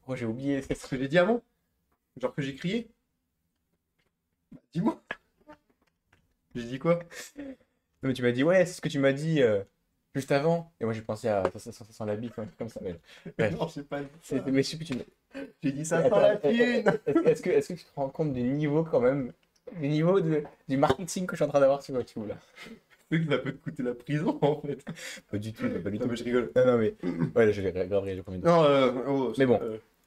Oh, j'ai oublié. C'est ce que j'ai dit avant? Genre que j'ai crié? Bah, dis-moi. J'ai dit quoi? Non, mais tu m'as dit, ouais, c'est ce que tu m'as dit juste avant. Et moi, j'ai pensé à ça sent la bite, un truc comme ça. Mais... Bref. Non, je sais pas. Mais je sais plus, J'ai dit ça sent la thune. Est-ce que tu te rends compte du niveau quand même? Du niveau du marketing que je suis en train d'avoir sur YouTube là? Tu sais que ça peut te coûter la prison en fait. Pas du tout, pas du Non tout. mais je rigole. Non, mais. Ouais, j'ai grave j'ai pas envie de... Non, mais bon,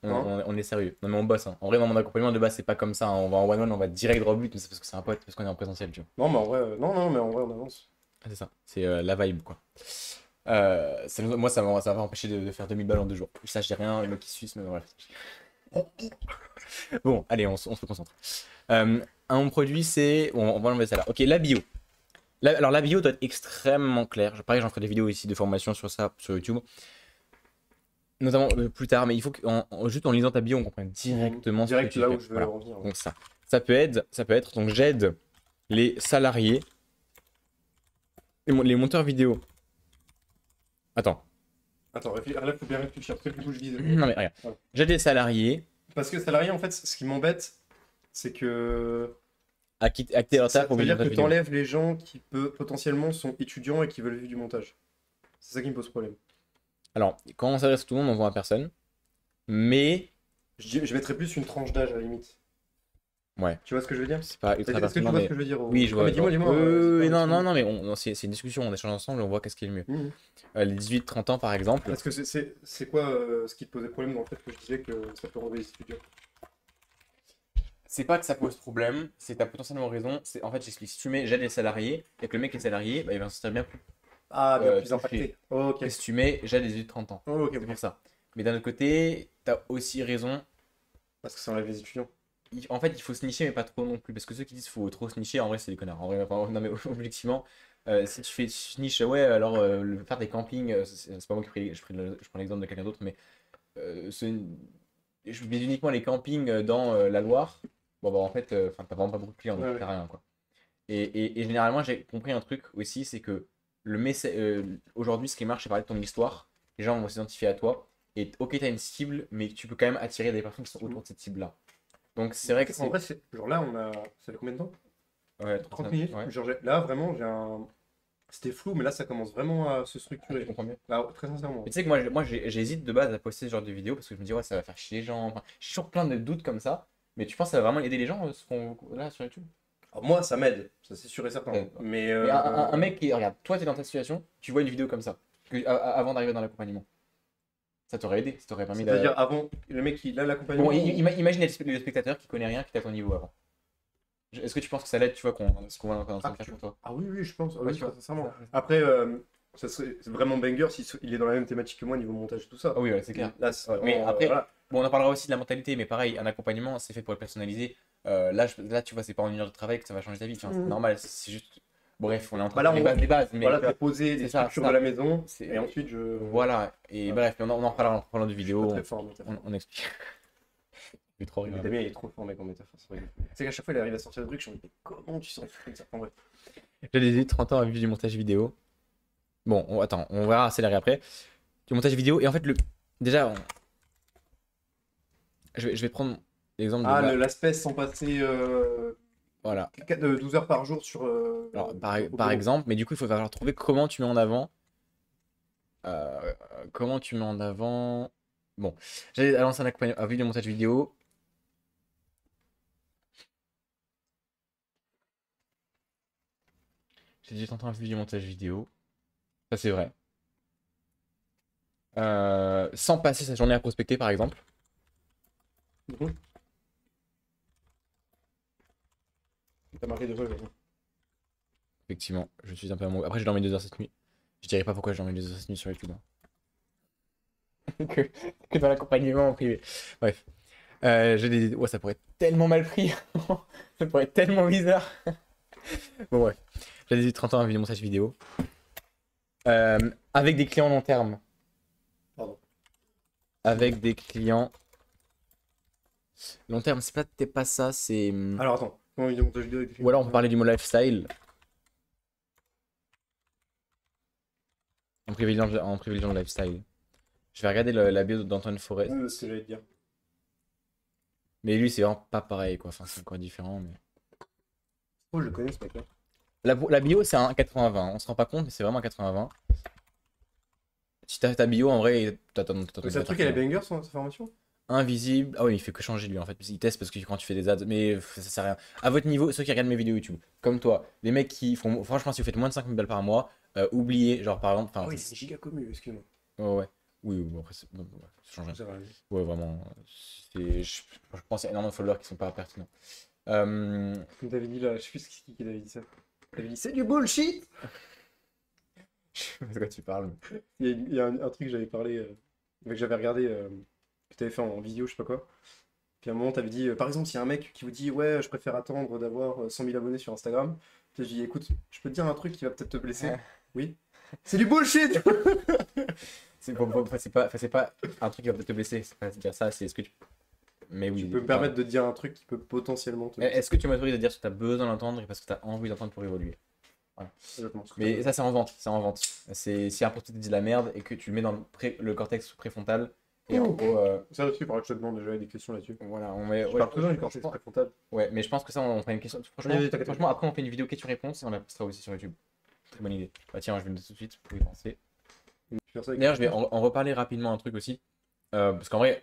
hein on est sérieux. Non, mais on bosse. Hein. En vrai, mon accompagnement de base, c'est pas comme ça. Hein. On va en one-one, on va direct droit au but, mais c'est parce que c'est un pote, parce qu'on est en présentiel, tu vois. Non, mais en vrai, non, mais en vrai, on avance. Ah, c'est ça, c'est la vibe quoi. Moi, ça va empêcher de faire 2000 balles en 2 jours. Ça, je dis rien, le mec qui suisse, mais bref. Bon, allez, on se concentre. Un produit, c'est. On va enlever ça là. Ok, la bio. Alors, la bio doit être extrêmement claire. Pareil, j'en ferai des vidéos ici de formation sur ça, sur YouTube. Notamment plus tard, mais il faut que, juste en lisant ta bio, on comprenne directement ce que tu fais. Où je veux voilà. en venir. Donc, ça peut être. Donc, j'aide les salariés, les monteurs vidéo. Attends, là, faut bien réfléchir. Parce que du coup, je vise. Non, mais regarde. Voilà. J'aide les salariés. Parce que salarié, en fait, ce qui m'embête, c'est que. À quitter leur taf pour venir. C'est-à-dire que t'enlèves les gens qui potentiellement sont étudiants et qui veulent vivre du montage. C'est ça qui me pose problème. Alors, quand on s'adresse à tout le monde, on voit à personne. Mais. Je mettrais plus une tranche d'âge à la limite. Ouais. Tu vois ce que je veux dire? C'est pas ultra Est-ce que tu vois ce que je veux dire? Oui, je vois. Mais dis-moi. Non, mais c'est une discussion, on échange ensemble et on voit qu'est-ce qui est le mieux. Les 18-30 ans, par exemple. Parce que c'est quoi ce qui te posait problème dans le fait que je disais que ça peut rendre les étudiants? C'est pas que ça pose problème, c'est que t'as potentiellement raison. En fait, j'explique. Si tu mets j'aide les salariés et que le mec est salarié, bah, il va se sentir bien plus. Ah, bien plus impacté. Ok. Et si tu mets j'aide les 18-30 ans. Ok. C'est pour ça. Mais d'un autre côté, t'as aussi raison. Parce que ça enlève les étudiants. En fait, il faut se nicher, mais pas trop non plus. Parce que ceux qui disent qu'il faut trop se nicher, en vrai, c'est des connards. En vrai, non, mais objectivement, si tu niches, ouais, alors faire des campings, c'est pas moi qui je prends l'exemple de quelqu'un d'autre, mais je vise uniquement les campings dans la Loire. Bon, bah en fait, t'as vraiment pas beaucoup de clients, donc tu fais rien, quoi. Et généralement, j'ai compris un truc aussi, c'est que aujourd'hui, ce qui marche, c'est parler de ton histoire. Les gens vont s'identifier à toi. Et ok, t'as une cible, mais tu peux quand même attirer des personnes qui sont autour de cette cible-là. Donc c'est vrai que c'est. En vrai, genre là, ça fait combien de temps? Ouais, 30 minutes. Ouais. Genre, là, vraiment, c'était flou, mais là, ça commence vraiment à se structurer. Je comprends mieux. Là, très sincèrement. Mais tu sais que moi j'hésite de base à poster ce genre de vidéo parce que je me dis, ouais, ça va faire chier les gens. Enfin, j'ai toujours plein de doutes comme ça. Mais tu penses que ça va vraiment aider les gens, ce qu'on là sur YouTube? Alors, moi, ça m'aide, ça c'est sûr et certain. Mais un mec qui. Regarde, toi, t'es dans ta situation, tu vois une vidéo comme ça, avant d'arriver dans l'accompagnement. Ça t'aurait aidé, ça t'aurait permis de. C'est-à-dire avant, le mec qui a l'accompagnement. Bon, imagine le spectateur qui connaît rien, qui t'a ton niveau avant. Est-ce que tu penses que ça l'aide, tu vois, ce qu'on va en train de faire pour toi? Ah oui, je pense. Ouais, oui, sincèrement. Après, c'est vraiment banger s'il est dans la même thématique que moi niveau montage et tout ça. Ah oui, ouais, c'est clair. Là, mais après, voilà. Bon, on en parlera aussi de la mentalité, mais pareil, un accompagnement, c'est fait pour le personnaliser. Là, tu vois, c'est pas en une heure de travail que ça va changer ta vie. Enfin, c'est normal, c'est juste. Bref, on est en train de faire des bases. Mais voilà, t'as posé des structures de la maison, et ensuite Voilà, et bref, on en reparlera en parlant de vidéo. Très fort, on explique. C'est trop Mais rigolo. Damien, il est trop fort, mec, en métaphore. C'est vrai. Tu sais qu'à chaque fois, il arrive à sortir le truc, je me dis, mais comment tu sors un truc comme ça? En vrai. J'ai des 30 ans à vue du montage vidéo. Bon, attends, on verra accélérer après. Du montage vidéo, et en fait, déjà, je vais prendre l'exemple de Ah, ma. l'aspect sans passer Voilà. 12 heures par jour sur Alors, au par boulot. exemple, mais du coup, il faut falloir trouver comment tu mets en avant. Comment tu mets en avant. Bon, j'ai lancé un accompagnement à vue du montage vidéo. J'ai dit 30 ans à vue du montage vidéo. Ça, c'est vrai. Sans passer sa journée à prospecter, par exemple. Mhm. T'as marqué de quoi aujourd'hui? Effectivement, je suis un peu amoureux. Après, j'ai dormi 2 heures cette nuit. Je dirais pas pourquoi j'ai dormi 2 heures cette nuit sur YouTube, hein. que, que dans l'accompagnement en privé. Bref. J'ai des. Ouais, ça pourrait être tellement mal pris. Ça pourrait être tellement bizarre. Bon, bref. J'ai 30 ans à vue du montage vidéo. Avec des clients long terme. Pardon. Avec des clients long terme, c'est pas, peut-être pas ça, c'est. Alors attends, comment il montage vidéo avec des Ou films? alors on peut parler du mot lifestyle en privilégiant le lifestyle. Je vais regarder la bio d'Antoine Forest. Ouais, c'est ce que j'allais te dire. Mais lui, c'est vraiment pas pareil, quoi. Enfin, c'est encore différent. Mais... Oh, je le connais ce mec-là. La bio, c'est un 80-20. On se rend pas compte, mais c'est vraiment un 80-20. Si t'as ta bio, en vrai, t'as ton Donc c'est un truc à la banger, sa formation? invisible. Ah oui, il fait que changer lui en fait. Il teste parce que quand tu fais des ads, mais ça sert à rien. À votre niveau, ceux qui regardent mes vidéos YouTube, comme toi, les mecs qui font. Franchement, si vous faites moins de 5000 balles par mois, oubliez, genre par exemple. Ah Enfin, oui, c'est giga commu, excuse-moi. ouais, ouais. Oui, oui, bon, après, bon, ouais, ça change rien. C'est vrai. Ouais, vraiment. Je pense qu'il y a énormément de followers qui sont pas pertinents. Euh, Comme t'avais dit là, je sais plus qui t'avait dit ça. T'avais dit c'est du bullshit! Je sais pas de quoi tu parles. Il y a un truc que j'avais parlé, que j'avais regardé, que t'avais fait en vidéo, je sais pas quoi. Puis à un moment, t'avais dit, par exemple, s'il y a un mec qui vous dit, ouais, je préfère attendre d'avoir 100 000 abonnés sur Instagram, puis je dis, écoute, je peux te dire un truc qui va peut-être te blesser. Ouais. Oui. C'est du bullshit! C'est pas un truc qui va peut-être te blesser. C'est pas dire ça, c'est est-ce que tu. Mais oui. Tu peux me permettre de te dire un truc qui peut potentiellement te blesser. Est-ce que tu m'autorises à dire ce que tu as besoin d'entendre et parce que tu as envie d'entendre pour évoluer? Voilà. Exactement. Mais ça, c'est en vente. C'est en vente. C'est si un prospect te dit de la merde et que tu le mets dans le cortex préfrontal. Et en Ouh. gros, Ça là-dessus, il faudra que je te demande déjà des questions là-dessus. voilà, on met. Je Ouais, parle toujours du je cortex pense- préfrontal. ouais, mais je pense que ça, on fera une question. Franchement, Oui, oui, t'inquiète. franchement, après, on fait une vidéo question-réponse et on la postera aussi sur YouTube. Très bonne idée. Bah, tiens, je vais le dire tout de suite pour y penser. Tu fais ça avec- D'ailleurs, je vais en reparler rapidement un truc aussi. Parce qu'en vrai,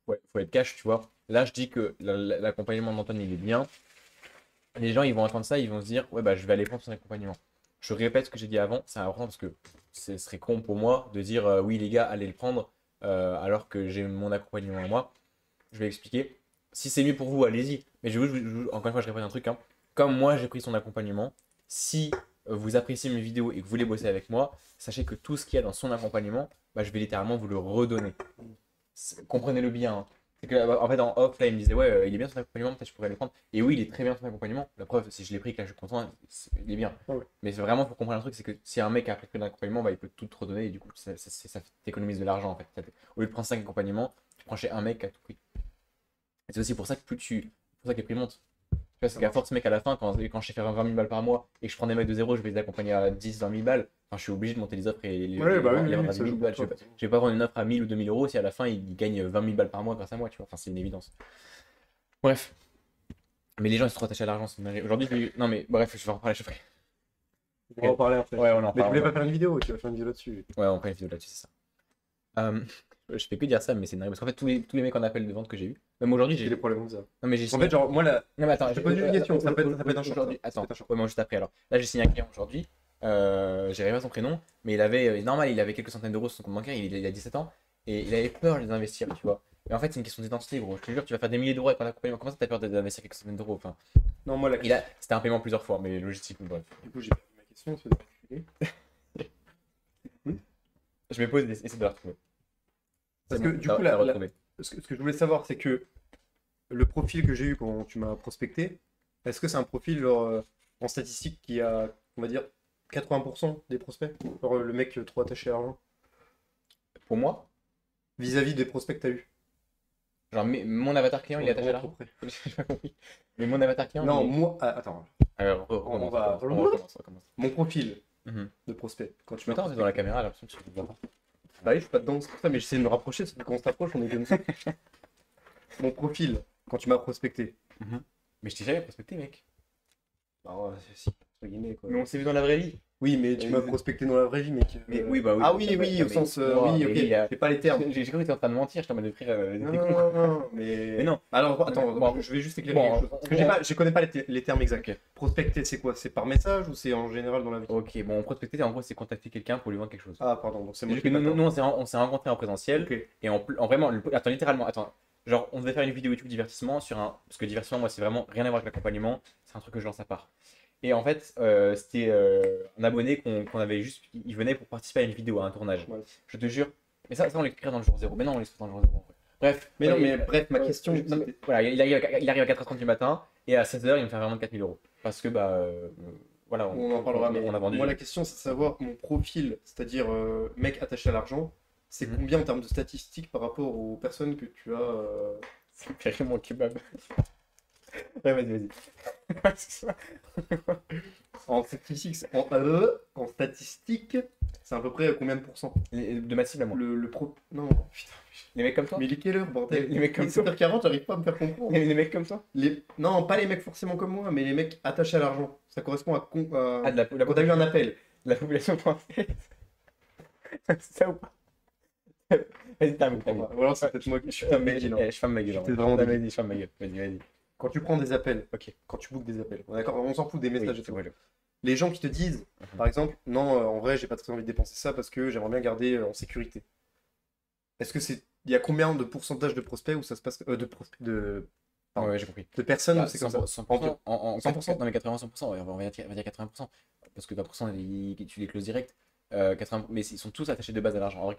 ouais, faut être cash, tu vois. Là, je dis que l'accompagnement d'Antoine, il est bien. Les gens, ils vont entendre ça, ils vont se dire, ouais, bah, je vais aller prendre son accompagnement. Je répète ce que j'ai dit avant, c'est important parce que ce serait con pour moi de dire, oui, les gars, allez le prendre, alors que j'ai mon accompagnement à moi. Je vais expliquer. Si c'est mieux pour vous, allez-y. Mais encore une fois, je répète un truc, hein. Comme moi, j'ai pris son accompagnement, si vous appréciez mes vidéos et que vous voulez bosser avec moi, sachez que tout ce qu'il y a dans son accompagnement, bah, je vais littéralement vous le redonner. Comprenez-le bien, hein. C'est que, en fait, en off, là, il me disait, ouais, il est bien son accompagnement, peut-être je pourrais le prendre. Et oui, il est très bien son accompagnement. La preuve, si je l'ai pris, que là, je suis content, il est bien. Ah ouais. Mais c'est vraiment, pour comprendre un truc, c'est que si un mec a pris un accompagnement, bah, il peut tout te redonner et du coup, ça t'économise de l'argent, en fait. Au lieu de prendre 5 accompagnements, tu prends chez un mec qui a tout pris. Et c'est aussi pour ça que pour ça que les prix montent. Tu vois, c'est qu'à force, mec, à la fin, quand je sais faire 20 000 balles par mois et que je prends des mecs de zéro, je vais les accompagner à 10, 20 000 balles. Enfin, je suis obligé de monter les offres et Ouais, bah oui, les oui, vendre à ça 10 joue 000 pour balles. toi. Je vais pas vendre une offre à 1000 ou 2000 euros si à la fin, il gagne 20 000 balles par mois grâce à moi, tu vois. Enfin, c'est une évidence. Bref. Mais les gens, ils sont trop attachés à l'argent, c'est une dinguerie. Aujourd'hui, non, mais bref, je vais en reparler, je ferai. On va en parler après. Ouais, on en Mais tu parle. voulais pas faire une vidéo, tu vas faire une vidéo là-dessus. Ouais, on fera une vidéo là-dessus, c'est ça. Je fais que dire ça, mais c'est une dinguerie. Parce qu'en fait, tous les mecs en appel de vente que j'ai eu, même aujourd'hui, J'ai j'ai. des problèmes comme ça. Non, mais j'ai En signé. fait, genre, moi là. Non, mais attends, Je te pose une question, ça peut être un short, aujourd'hui. ça. Ça Attends, peut être un short. ouais, moi juste après alors. Là, j'ai signé un client aujourd'hui. J'ai pas son prénom, mais il avait, normal, il avait quelques centaines d'euros sur son compte bancaire, il a 17 ans, et il avait peur de les investir, tu vois. Mais en fait, c'est une question d'identité, gros. Je te jure, tu vas faire des milliers d'euros avec un accompagnement. Comment ça, t'as peur d'investir quelques centaines d'euros? Enfin, Non, moi là. c'était un paiement plusieurs fois, mais logistique, bref. Du coup, j'ai perdu ma question, c'est Je vais poser essayer de la retrouver. Parce C'est que bon, du t'as- coup, t'as retrouvé. ce que je voulais savoir, c'est que le profil que j'ai eu quand tu m'as prospecté, est-ce que c'est un profil genre, en statistique qui a, on va dire, 80% des prospects? Genre le mec trop attaché à l'argent Pour moi, vis-à-vis des prospects que tu as eu. Genre, mon avatar client, il est attaché à Trop l'argent. près. J'ai pas compris. Mais mon avatar client, Non, il est... moi. Ah, attends. Alors, On recommence, va- recommence. Mon profil Mhm. de prospect. Quand tu Mais m'as attends, t'es dans la prospecté. caméra, j'ai l'impression que tu le vois pas. Bah oui, je suis pas dedans, c'est pour ça, mais j'essaie de me rapprocher, parce que quand on s'approche, on est comme ça. Mon profil, quand tu m'as prospecté. Mhm. Mais je t'ai jamais prospecté, mec. Bah ouais, si, entre guillemets, quoi. Mais on s'est vu dans la vraie vie. Oui, mais tu m'as prospecté dans la vraie vie, mec. Mais oui, bah oui. Ah bah, oui, ça peut- oui, non, au mais- sens. non, Oui, mais ok, il y a- j'ai pas les termes. J'ai cru que t'étais en train de mentir, je t'en mode de frère, Non, t'es non, con. non, non, mais... Mais non. Alors, attends, Bon, je vais juste éclairer bon, quelque chose. Parce que je connais pas les termes exacts. Ok. Prospecter, c'est quoi? C'est par message ou c'est en général dans la vie? Ok, bon, prospecter, en gros, c'est contacter quelqu'un pour lui vendre quelque chose. Ah, pardon, donc c'est C'est moi juste qui que ai pas nous, le nous, on s'est rencontrés en présentiel. Ok. Et en vraiment, attends, littéralement, attends. Genre, on devait faire une vidéo YouTube divertissement sur un. Parce que divertissement, moi, c'est vraiment rien à voir avec l'accompagnement. C'est un truc que je lance à part. Et en fait, c'était un abonné qu'on avait juste. Il venait pour participer à une vidéo, à un tournage. Ouais. Je te jure. Mais ça on l'écrira dans le jour zéro. Mais non, on l'écrira dans le jour zéro. Bref. Mais non, ouais, mais bref, ma question. non, mais voilà, il arrive à 4h30 du matin. Et à 16h, il me fait vraiment 4000 euros. Parce que, bah. Voilà, On en parlera, mais on a vendu. moi la question c'est de savoir mon profil, c'est-à-dire mec attaché à l'argent, c'est Mhm. combien en termes de statistiques par rapport aux personnes que tu as Ça me fait rire mon kebab. Ouais, vas-y. en statistiques, en statistiques, c'est à peu près combien de pourcents? De ma cible à moi. Non, putain, Les mecs comme toi mais il est quelle heure, bordel? Les mecs comme Il est toi 7h40, j'arrive pas à me faire comprendre. les mecs comme toi Non, pas les mecs forcément comme moi, mais les mecs attachés à l'argent. Ça correspond à... Ah, Quand t'as eu un appel. la population française. C'est ça ou pas? Vas-y, termine. Ou alors c'est peut-être moi qui suis un mec. Je ferme ma gueule. J'étais vraiment Vas-y, débile. je ferme ma gueule. Vas-y. Quand tu prends des appels, Ok. quand tu bookes des appels, d'accord, on s'en fout des messages et tout. Oui, Les gens qui te disent, Mhm. par exemple, non, en vrai, j'ai pas très envie de dépenser ça parce que j'aimerais bien garder en sécurité. Est-ce que c'est. Il y a combien de pourcentage de prospects où ça se passe. Pardon. Ouais, j'ai compris. De personnes où Bah, c'est comme ça? 100%, en 100%. non mais 80-100%, on va dire 80%. Parce que 20%, tu les closes direct. 80, mais ils sont tous attachés de base à l'argent. En vrai,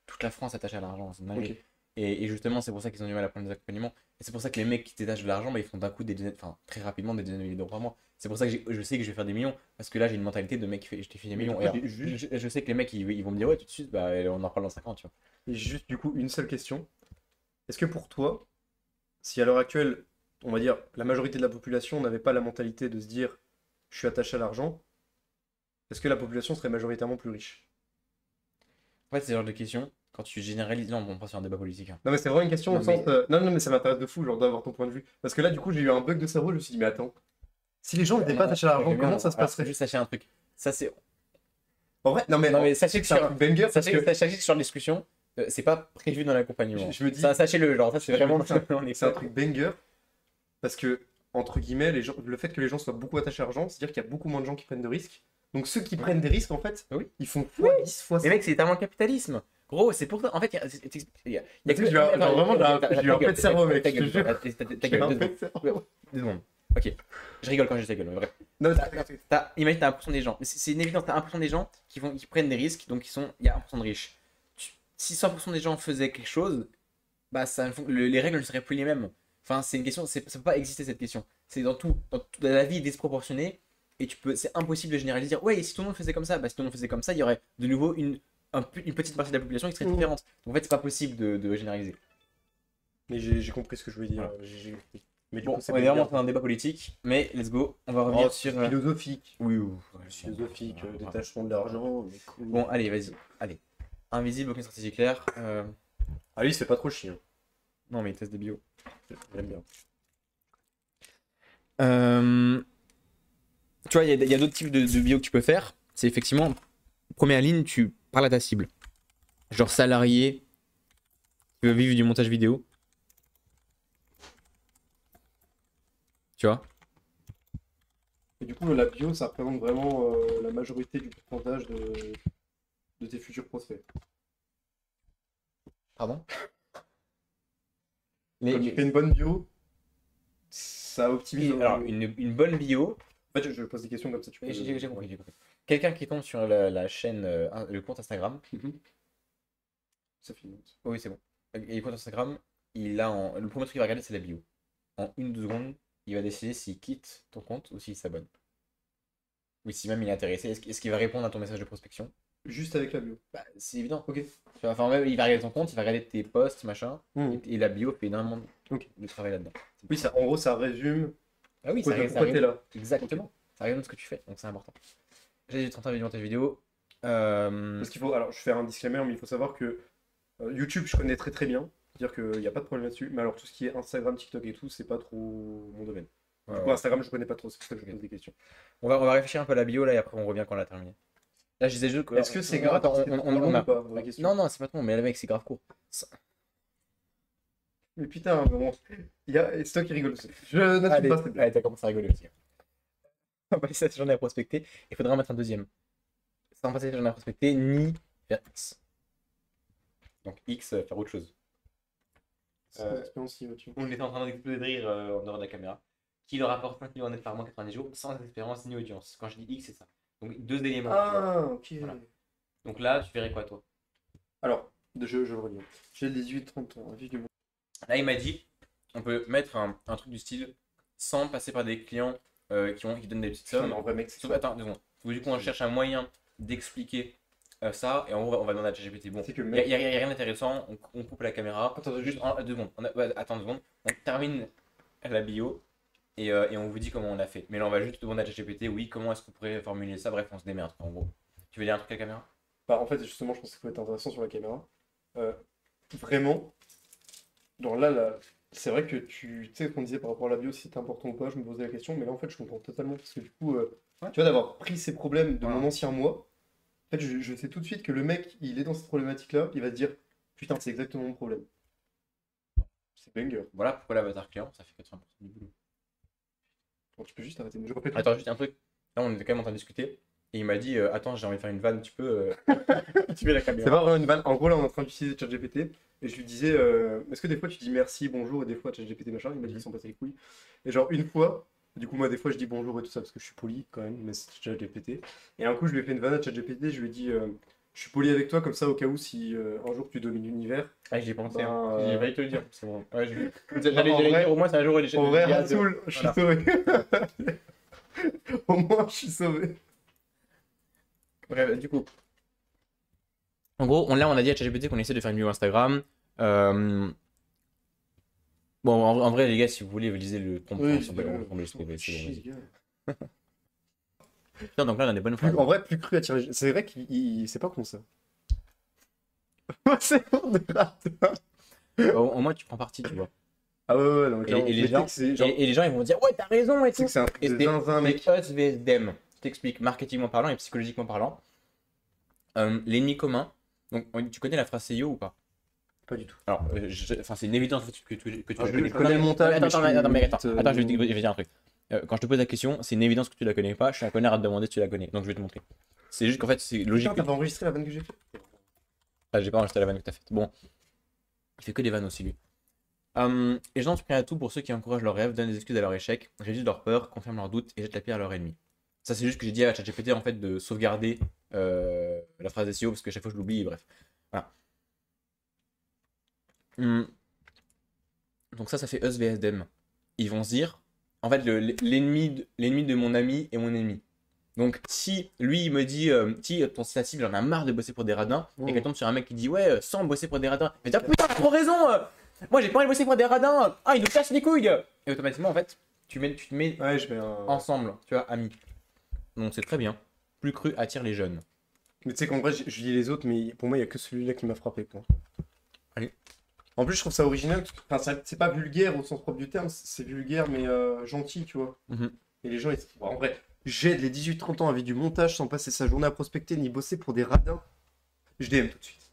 toute la France est attachée à l'argent, c'est une dinguerie. Ok. Et justement, c'est pour ça qu'ils ont du mal à prendre des accompagnements. Et c'est pour ça que les mecs qui détachent de l'argent, bah, ils font d'un coup enfin très rapidement des dizaines de milliers d'euros par mois. C'est pour ça que je sais que je vais faire des millions. Parce que là, j'ai une mentalité de mec qui fait, je t'ai fait des Mais millions. du coup, Et alors, je sais que les mecs, ils vont me dire, ouais, tout de suite, bah, on en reparle dans 5 ans, tu vois. Et juste du coup, une seule question. Est-ce que pour toi, si à l'heure actuelle, on va dire, la majorité de la population n'avait pas la mentalité de se dire je suis attaché à l'argent, est-ce que la population serait majoritairement plus riche? En fait, c'est le genre de question, quand tu généralises. Non, bon, on passe sur un débat politique. Hein. Non, mais c'est vraiment une question Non, au sens. mais- Non, non, mais ça m'intéresse de fou, genre d'avoir ton point de vue. Parce que là, du coup, j'ai eu un bug de cerveau, je me suis dit, mais attends, si les gens n'étaient pas attachés à l'argent, comment ça se passerait? Juste sachez un truc. Ça, c'est. En vrai, non, mais Sachez que c'est un truc banger parce que sachez que sur la discussion, c'est pas prévu dans l'accompagnement. Je me dis- Ça, sachez-le, genre, ça, c'est vraiment. c'est un truc banger parce que, entre guillemets, le fait que les gens soient beaucoup attachés à l'argent, c'est-à-dire qu'il y a beaucoup moins de gens qui prennent de risques. Donc ceux qui prennent des risques, en fait, Oui. ils font fois 10, fois Mais 100. mec, c'est tellement le capitalisme. Gros, c'est pour ça. En fait, il y a Parce que j'ai eu un peu de cerveau, mec, je te jure. Ta gueule, deux secondes. 2 secondes. Ok, je rigole quand je dis ta gueule, mais bref. Non, Imagine, t'as 1% des gens. C'est une évidence, t'as 1% des gens qui prennent des risques, donc il y a 1% de riches. Si 100% des gens faisaient quelque chose, bah les règles ne seraient plus les mêmes. Enfin, c'est une question, ça peut pas exister cette question. C'est dans la vie disproportionnée, et c'est impossible de généraliser. Dire, ouais, et si tout le monde faisait comme ça, bah si tout le monde faisait comme ça, il y aurait de nouveau une petite partie de la population qui serait différente. Donc en fait, c'est pas possible de généraliser. mais j'ai compris ce que je voulais dire. Voilà. Mais du Bon, coup, c'est on est vraiment banger. dans un débat politique, mais let's go, on va revenir Oh, sur. philosophique. Oui, oui. Philosophique, détachement de l'argent. mais cool. Bon, allez, vas-y. Allez. Invisible, aucune stratégie claire. Ah, lui, il se fait pas trop chier. Hein. Non, mais il teste des bio. J'aime bien. Tu vois, il y a d'autres types de bio que tu peux faire. C'est effectivement, première ligne, tu parles à ta cible. Genre salarié qui veut vivre du montage vidéo. Tu vois? Et du coup, la bio, ça représente vraiment la majorité du pourcentage de tes futurs prospects. Pardon? Quand tu fais une bonne bio, ça optimise. Alors, une bonne bio. En fait, je pose des questions comme ça, tu peux. J'ai compris. Quelqu'un qui tombe sur la chaîne, le compte Instagram. Mhm. Ça finit. Oui, c'est bon. Et le compte Instagram, le premier truc qu'il va regarder, c'est la bio. En 1-2 secondes, il va décider s'il quitte ton compte ou s'il s'abonne. Ou si même il est intéressé. Est-ce qu'il va répondre à ton message de prospection? Juste avec la bio. Bah, c'est évident. Ok. Tu vois, enfin, même, il va regarder ton compte, il va regarder tes posts, machin. Mhm. Et la bio fait énormément Ok. de travail là-dedans. Oui, ça, en gros, ça résume Ah oui, pourquoi t'es là. Exactement. Ça résume ce que tu fais, donc c'est important. J'ai 30 ans de montage vidéo. Parce qu'il faut, alors je fais un disclaimer, mais il faut savoir que YouTube, je connais très très bien. C'est-à-dire qu'il n'y a pas de problème là-dessus. Mais alors tout ce qui est Instagram, TikTok et tout, c'est pas trop mon domaine. Du coup, Ouais. Instagram, je connais pas trop, c'est pour ça que je pose des questions. On va réfléchir un peu à la bio là et après on revient quand on a terminé. Là, je disais juste que. Est-ce que c'est grave Attends, si c'est trop long ou pas? Vraie question. Non, non, c'est pas trop long, mais le mec, c'est grave court. Mais putain, bon, c'est toi qui rigole. Je n'assume Allez, pas cette blague. allez, t'as commencé à rigoler aussi. On va passer à cette journée à prospecter. Il faudra en mettre un deuxième. Sans passer cette journée à prospecter, ni faire X. Donc X, faire autre chose. C'est une expérience si voiture. On était en train d'exploser de rire en dehors de la caméra. Qui leur apporte 5 millions net par mois, 90 jours, sans expérience ni audience. Quand je dis X, c'est ça. Donc deux éléments. Tu vois. Ah, ok. Voilà. Donc là, tu verrais quoi, toi? Alors, je le redis. J'ai 18-30 ans, vie du monde. Là, il m'a dit, on peut mettre un truc du style sans passer par des clients qui donnent des petites Putain, sommes. mais en vrai, mec, c'est Attends, 2 secondes. Donc, du coup, on cherche un moyen d'expliquer ça et en gros, on va demander à ChatGPT. Bon, C'est que il mec. n'y a, rien d'intéressant, on coupe la caméra. Attends, Juste 2 secondes. Attends 2 secondes. On termine la bio et on vous dit comment on a fait. Mais là, on va juste demander à ChatGPT, oui, comment est-ce qu'on pourrait formuler ça? Bref, on se démerde, en gros. Tu veux dire un truc à la caméra? Bah, en fait, justement, je pense que ça peut être intéressant sur la caméra. Vraiment, genre là, c'est vrai que tu sais, qu'on disait par rapport à la bio, si c'était important ou pas, je me posais la question, mais là, en fait, je comprends totalement. Parce que du coup, Ouais. tu vois, d'avoir pris ces problèmes de Voilà. mon ancien moi, en fait, je sais tout de suite que le mec, il est dans cette problématique-là, il va se dire, putain, c'est exactement mon problème. C'est banger. Voilà pourquoi l'avatar client, ça fait 80% du boulot. Bon, tu peux juste arrêter, mais je répète. Attends, juste un truc. Là, on était quand même en train de discuter. Et il m'a dit attends, j'ai envie de faire une vanne, tu peux. Tu mets la C'est caméra. pas vraiment une vanne. En gros, là, on est en train d'utiliser ChatGPT. Et je lui disais, est-ce que des fois tu dis merci, bonjour, et des fois ChatGPT machin? Il m'a dit qu'ils sont passés les couilles. Et genre, une fois, du coup, moi, des fois, je dis bonjour et tout ça parce que je suis poli quand même, mais c'est ChatGPT. Et un coup, je lui ai fait une vanne à ChatGPT. Je lui ai dit, je suis poli avec toi, comme ça, au cas où, si un jour tu domines l'univers. Ah, j'y ai pensé. Ben, Hein. J'ai failli te le dire. C'est bon. Ouais, en vrai- dire, au moins, c'est un jour il est En vrai, il y a Rasoul, je suis Voilà. sauvé. Au moins, je suis sauvé. Bref, du coup. En gros, là, on a dit à ChatGPT qu'on essaie de faire une vidéo Instagram. Bon, en vrai, les gars, si vous voulez, vous lisez le prompt. Oui, on va le trouver, c'est bon, chier, vas-y. ce gars. Putain, donc là, on a des bonnes phrases. En vrai, plus cru à tirer. C'est vrai qu'il c'est pas con ça. C'est bon de rater. Au moins, tu prends parti, tu vois. Ah ouais, non, Et les mais gens, c'est genre. et les gens, ils vont dire ouais, t'as raison et C'est tout. que c'est un truc Et de c'est zinzin, mec. us vs them. Je t'explique, marketingment parlant et psychologiquement parlant. L'ennemi commun. Donc, tu connais la phrase SEO ou pas? Pas du tout. Alors, enfin, c'est une évidence que tu Ah, la je connais. connais le montage. Attends, mais attends, mec, attends, vite, attends, je vais dire un truc. Quand je te pose la question, c'est une évidence que tu la connais pas. Je suis un connard à te demander si tu la connais. Donc, je vais te montrer. C'est juste qu'en fait, c'est logique. Putain, t'as pas enregistré la vanne que j'ai faite? Ah, j'ai pas enregistré la vanne que t'as faite. Bon, il fait que des vannes aussi, lui. Les gens sont prêts à tout pour ceux qui encouragent leurs rêves, donnent des excuses à leur échec, réduisent leur peur, confirment leurs doutes et jettent la pierre à leur ennemi. Ça, c'est juste que j'ai dit à ChatGPT en fait de sauvegarder la phrase SEO parce que chaque fois je l'oublie et bref. Voilà. Donc ça fait us vs them. Ils vont se dire, en fait, l'ennemi de mon ami est mon ennemi. Donc si lui il me dit, si ta cible en a marre de bosser pour des radins, et qu'elle tombe sur un mec qui dit ouais, sans bosser pour des radins, elle va dire putain, t'as trop raison, moi j'ai pas envie de bosser pour des radins, ah il nous casse les couilles. Et automatiquement en fait, tu te mets Ouais, je mets un. ensemble, tu vois, amis. Donc c'est très bien. Plus cru attire les jeunes. Mais tu sais qu'en vrai, je lis les autres, mais pour moi, il y a que celui-là qui m'a frappé, quoi. Allez. En plus, je trouve ça original. Enfin, c'est pas vulgaire au sens propre du terme, c'est vulgaire, mais gentil, tu vois. Et les gens, bon, en vrai, j'aide les 18-30 ans à vivre du montage sans passer sa journée à prospecter ni bosser pour des radins. Je DM tout de suite.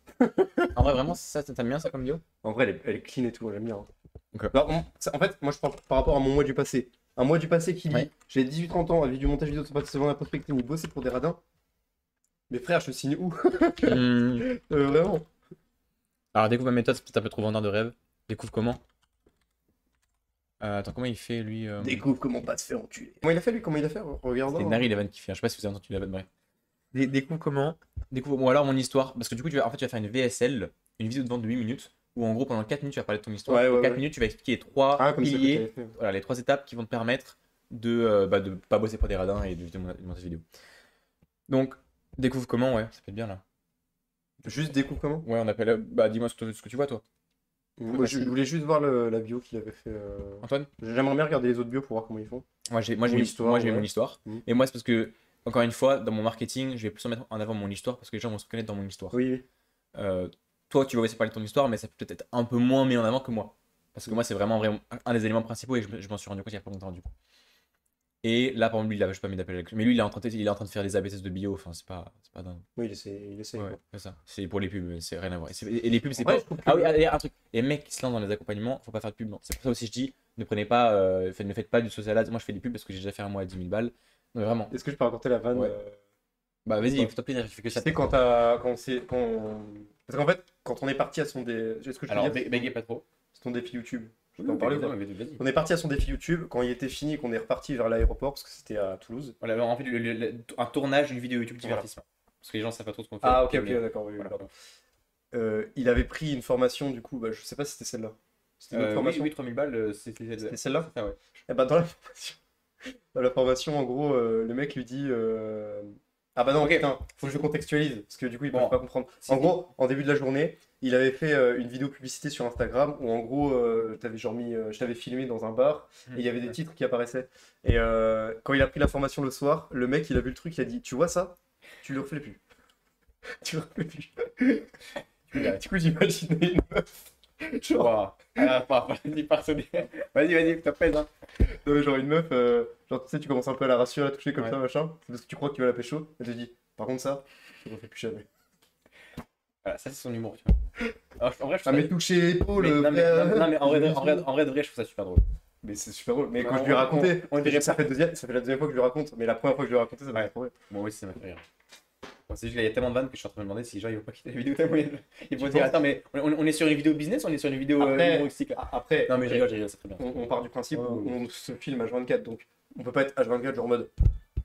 En vrai, vraiment, ça t'aimes bien ça comme vidéo? En vrai, elle est clean et tout, j'aime bien. Ok. Alors, en fait, moi, je parle par rapport à mon moi du passé. Un moi du passé qui dit Ouais. j'ai 18-30 ans à vivre du montage vidéo sans passer sa journée à prospecter ni bosser pour des radins. Mais frère, je signe où? Vraiment. Alors découvre ma méthode, c'est peut-être un peu trop vendeur de rêve. Découvre comment? Attends, comment il fait lui Découvre comment pas se faire enculer. Comment il a fait lui? Comment il a fait? Regardons. C'est Nari Levan qui fait. Je sais pas si vous avez entendu la vanne, bref. Découvre comment? Découvre, ou alors mon histoire. Parce que du coup, tu vas faire une VSL, une vidéo de vente de 8 minutes, où en gros, pendant 4 minutes, tu vas parler de ton histoire. Ouais, Et ouais, 4 ouais. minutes, tu vas expliquer les 3 Ah, comme ça que piliers, t'avais fait. voilà, les 3 étapes qui vont te permettre de pas bosser pour des radins et de monter vidéo. Donc, Découvre comment, ouais, ça peut être bien là. Juste découvre comment? Ouais, on appelle. Bah, dis-moi ce que tu vois, toi. Moi, je Facile. voulais juste voir la bio qu'il avait fait. Antoine? J'aimerais bien regarder les autres bios pour voir comment ils font. Moi, Ou l'histoire, j'ai mis mon ouais. histoire. Mm. Et moi, c'est parce que, encore une fois, dans mon marketing, je vais plus en mettre en avant mon histoire parce que les gens vont se reconnaître dans mon histoire. Oui, oui. Euh, Toi, tu vas aussi parler de ton histoire, mais ça peut peut-être être un peu moins mis en avant que moi. Parce que moi, c'est vraiment un des éléments principaux et je m'en suis rendu compte il y a pas longtemps du coup. Et là, par exemple, lui, il avait je sais pas mis d'appel. Mais lui, il est en train de faire des ABCs de bio. Enfin, c'est pas dingue. Oui, il essaie, Ouais, quoi. c'est ça. C'est pour les pubs, mais c'est rien à voir. Et les pubs, En c'est vrai, pas. je trouve que. Ah oui, il y a un truc. Les mecs qui se lancent dans les accompagnements, faut pas faire de pub. Non. C'est pour ça aussi je dis, ne prenez pas, ne faites pas du social ads. Moi, je fais des pubs parce que j'ai déjà fait un mois à 10 000 balles. Non, mais vraiment. Est-ce que je peux raconter la vanne Ouais. Bah, ou vas-y, pas? fais-toi plaisir, je fais que Tu ça. sais, Parce qu'en fait, quand on est parti à son défi. Est-ce que je peux Alors, dire bégayez pas trop. c'est ton défi YouTube? Je Oui, peux en oui, parler ou vas-y, pas? vas-y. On est parti à son défi YouTube, quand il était fini, qu'on est reparti vers l'aéroport, parce que c'était à Toulouse. Voilà, alors, en fait, un tournage d'une vidéo YouTube Voilà. divertissement. Parce que les gens savent pas trop ce qu'on fait. Ah, ok, ok, mais- d'accord, oui, oui, voilà. pardon. Il avait pris une formation, du coup, bah, je sais pas si c'était celle-là. C'était une autre Oui, formation? oui, 3000 balles, C'était celle-là? c'est ça, ouais. Eh ben, dans la formation, en gros, le mec lui dit. Ah bah non, Ok. putain, faut que je contextualise, parce que du coup, ils Bon. peuvent pas comprendre. Si- En gros, en début de la journée, il avait fait une vidéo publicité sur Instagram où, en gros, je t'avais filmé dans un bar et il y avait des titres qui apparaissaient. Et quand il a pris la formation le soir, le mec, il a vu le truc, il a dit: Tu vois ça? Tu le refais plus. Tu le refais plus. Du coup, j'imaginais une meuf. Genre, Ouah. Vas-y, personne. Vas-y, t'as pèse, hein. non, mais genre une meuf, genre tu sais, tu commences un peu à la rassurer, à toucher comme Ouais. ça, machin, c'est parce que tu crois que tu vas la pécho, elle te dit, par contre ça, je le refais plus jamais. Voilà, ça, c'est son humour, tu vois. Alors, en vrai, je Ah trouve mais toucher l'épaule, non, mais en vrai, je- en vrai de vrai, je trouve ça super drôle. Mais c'est super drôle. Mais quand On- je lui ai raconté, on dirait ça pas. fait la deuxième fois que je lui raconte, mais la première fois que je lui ai raconté, ça m'a Ouais. fait trop rire. Bon, oui, ça m'a fait rire. Bon, c'est juste qu'il y a tellement de vannes que je suis en train de me demander si les gens ils vont pas quitter la vidéo tellement ils vont Tu dire penses? attends mais on est sur une vidéo business ou on est sur une vidéo Après, humoristique là? après, Non mais je rigole, c'est très bien. on part du principe Ouais, où ouais. on se filme H24, donc on peut pas être H24 genre en mode.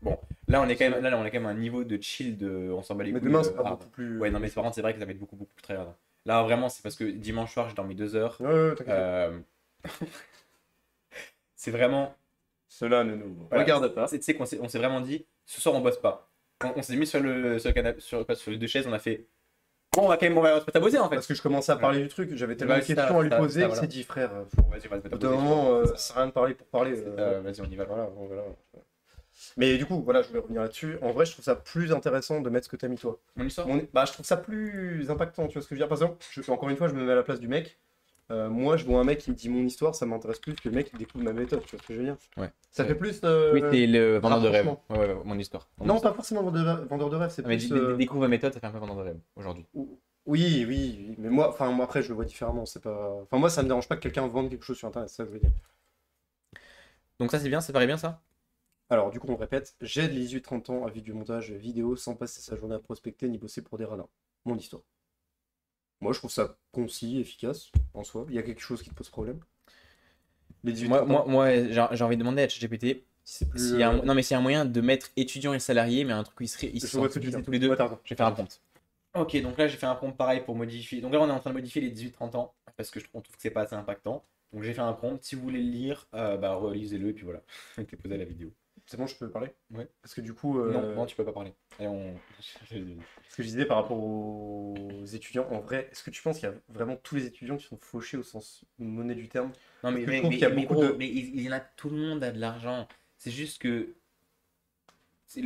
Bon, là on est quand même à un niveau de chill de on s'en bat les Mais couilles demain, de c'est pas hard. beaucoup plus. Ouais non mais par contre c'est vrai que ça va être beaucoup plus très hard. Là vraiment c'est parce que dimanche soir j'ai dormi 2 heures. Ouais, ouais, t'inquiète. Euh, C'est vraiment Cela ne nous voilà, regarde pas. tu sais on s'est vraiment dit ce soir on bosse pas. On s'est mis sur le canapé sur les deux chaises on a fait bon on va se mettre à bosser en fait. Parce que je commençais à parler du truc, j'avais tellement Bah, de ça, questions à lui ça, poser, ça, il voilà. s'est dit, frère, Bon, vas-y on va se mettre au à bout d'un bosser. moment, ça sert à rien de parler pour parler. Vas-y on y va. Voilà, voilà. Mais du coup, voilà, je voulais revenir là-dessus. En vrai, je trouve ça plus intéressant de mettre ce que t'as mis toi. Mon histoire? Bah, je trouve ça plus impactant, tu vois ce que je veux dire. Par exemple, encore une fois, je me mets à la place du mec. Moi, je vois un mec qui me dit mon histoire, ça m'intéresse plus que le mec qui découvre ma méthode, tu vois ce que je veux dire. Ouais. Ça fait plus. Oui, c'est le vendeur de rêve. rapprochement. Ouais, mon histoire. Non, pas forcément vendeur de rêve, c'est Ah, mais plus. découvre ma méthode, ça fait un peu vendeur de rêve aujourd'hui. Oui, mais moi, après, je le vois différemment. C'est pas. Enfin, moi, ça me dérange pas que quelqu'un vende quelque chose sur Internet, c'est ça que je veux dire. Donc ça c'est bien, ça paraît bien ça? Alors, du coup, on répète, j'aide les 18-30 ans à vivre du montage vidéo sans passer sa journée à prospecter ni bosser pour des radins. Mon histoire. Moi, je trouve ça concis, efficace, en soi. Il y a quelque chose qui te pose problème. Les 18-30 ans, J'ai envie de demander à ChatGPT si c'est plus. s'il y a non mais s'il y a un moyen de mettre étudiant et salarié, mais un truc où ils Je se vois sont ce que tu veux dire. tous les deux. Ouais, t'as raison. Je vais faire un prompt. Ok, donc là j'ai fait un prompt pareil pour modifier. Donc là on est en train de modifier les 18-30 ans parce que on trouve que c'est pas assez impactant. Donc j'ai fait un prompt. Si vous voulez le lire, bah relisez-le et puis voilà. Mettez posé à la vidéo. C'est bon, je peux parler? Ouais. Parce que du coup, Non, tu peux pas parler. Allez, on. ce que je disais par rapport aux étudiants, en vrai, est-ce que tu penses qu'il y a vraiment tous les étudiants qui sont fauchés au sens monnaie du terme? Non Parce mais, que je mais, trouve mais, qu'il y a mais beaucoup gros, de. mais il y en a, tout le monde a de l'argent. C'est juste que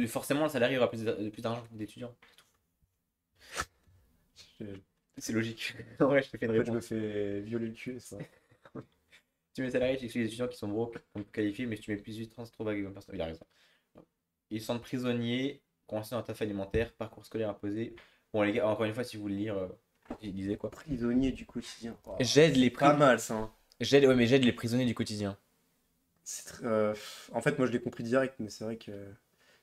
forcément le salarié aura plus d'argent que d'étudiants. Je- C'est logique. En vrai, je te fais une En fait, je me réponse. fais violer le cul, c'est ça. Tu mets salarié, tu exclus les étudiants qui sont broke pour te qualifier, mais si tu mets plus 8 ans, c'est trop vague comme personne. Il a raison. Ils sont prisonniers, coincés dans ta taf alimentaire, parcours scolaire imposé. Bon les gars, encore une fois, si vous voulez lire, il disait quoi? Prisonnier du quotidien. Oh, J'aide les pas mal ça, hein. j'aide les prisonniers du quotidien. En fait, moi je l'ai compris direct, mais c'est vrai que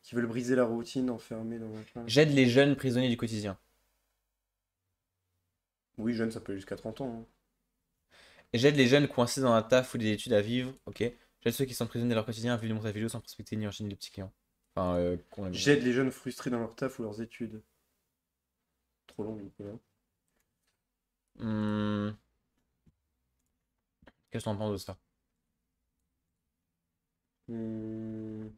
qu'ils veulent briser la routine, enfermés dans un. J'aide les jeunes prisonniers du quotidien. Oui, jeune, ça peut aller jusqu'à 30 ans, hein. J'aide les jeunes coincés dans un taf ou des études à vivre, ok. J'aide ceux qui sont prisonniers de leur quotidien à vivre du montage vidéo sans prospecter ni enchaîner les petits clients. Enfin, J'aide les jeunes frustrés dans leur taf ou leurs études. Trop long, du coup, là. Hmm. Qu'est-ce que t'en penses de ça? Hmm.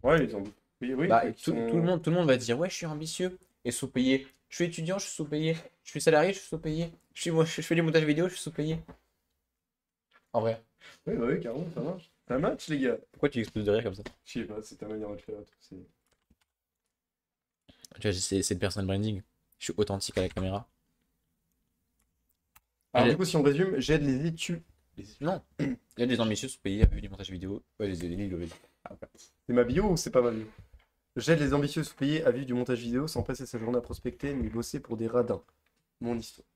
Ouais, ils ont. Oui, oui, Bah, qui tout, sont... tout le monde va dire, ouais, je suis ambitieux et sous-payé. Je suis étudiant, je suis sous-payé. Je suis salarié, je suis sous-payé. Je fais du montage vidéo, je suis sous-payé. En vrai. Oui, bah oui, carrément, ça marche. Ça match, les gars. Pourquoi tu exploses de rire comme ça? Je sais pas, c'est ta manière de le faire. Tout, Tu vois, c'est le personal branding. Je suis authentique à la caméra. Alors du coup, si on résume, j'aide les études. Non. Il y a des ambitieux sous-payés à vue du montage vidéo. Ouais, C'est ma bio ou c'est pas ma bio? J'aide les ambitieux sous-payés à vivre du montage vidéo sans passer sa journée à prospecter ni bosser pour des radins. Mon histoire.